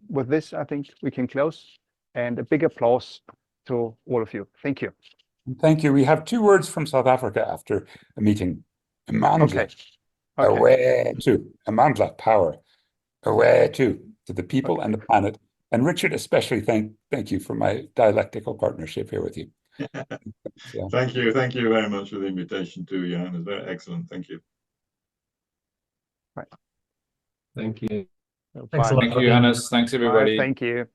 with this, I think we can close. And a big applause to all of you. Thank you. Thank you. We have 2 words from South Africa after a meeting. Amandla, Okay. away to Amandla, power, away to the people and the planet. And Richard, especially thank you for my dialectical partnership here with you. So. Thank you very much for the invitation too, Johannes. Very excellent. Thank you. Right. Thank you. So Thanks a lot. Thank you, Johannes. Thanks, everybody. Bye. Thank you.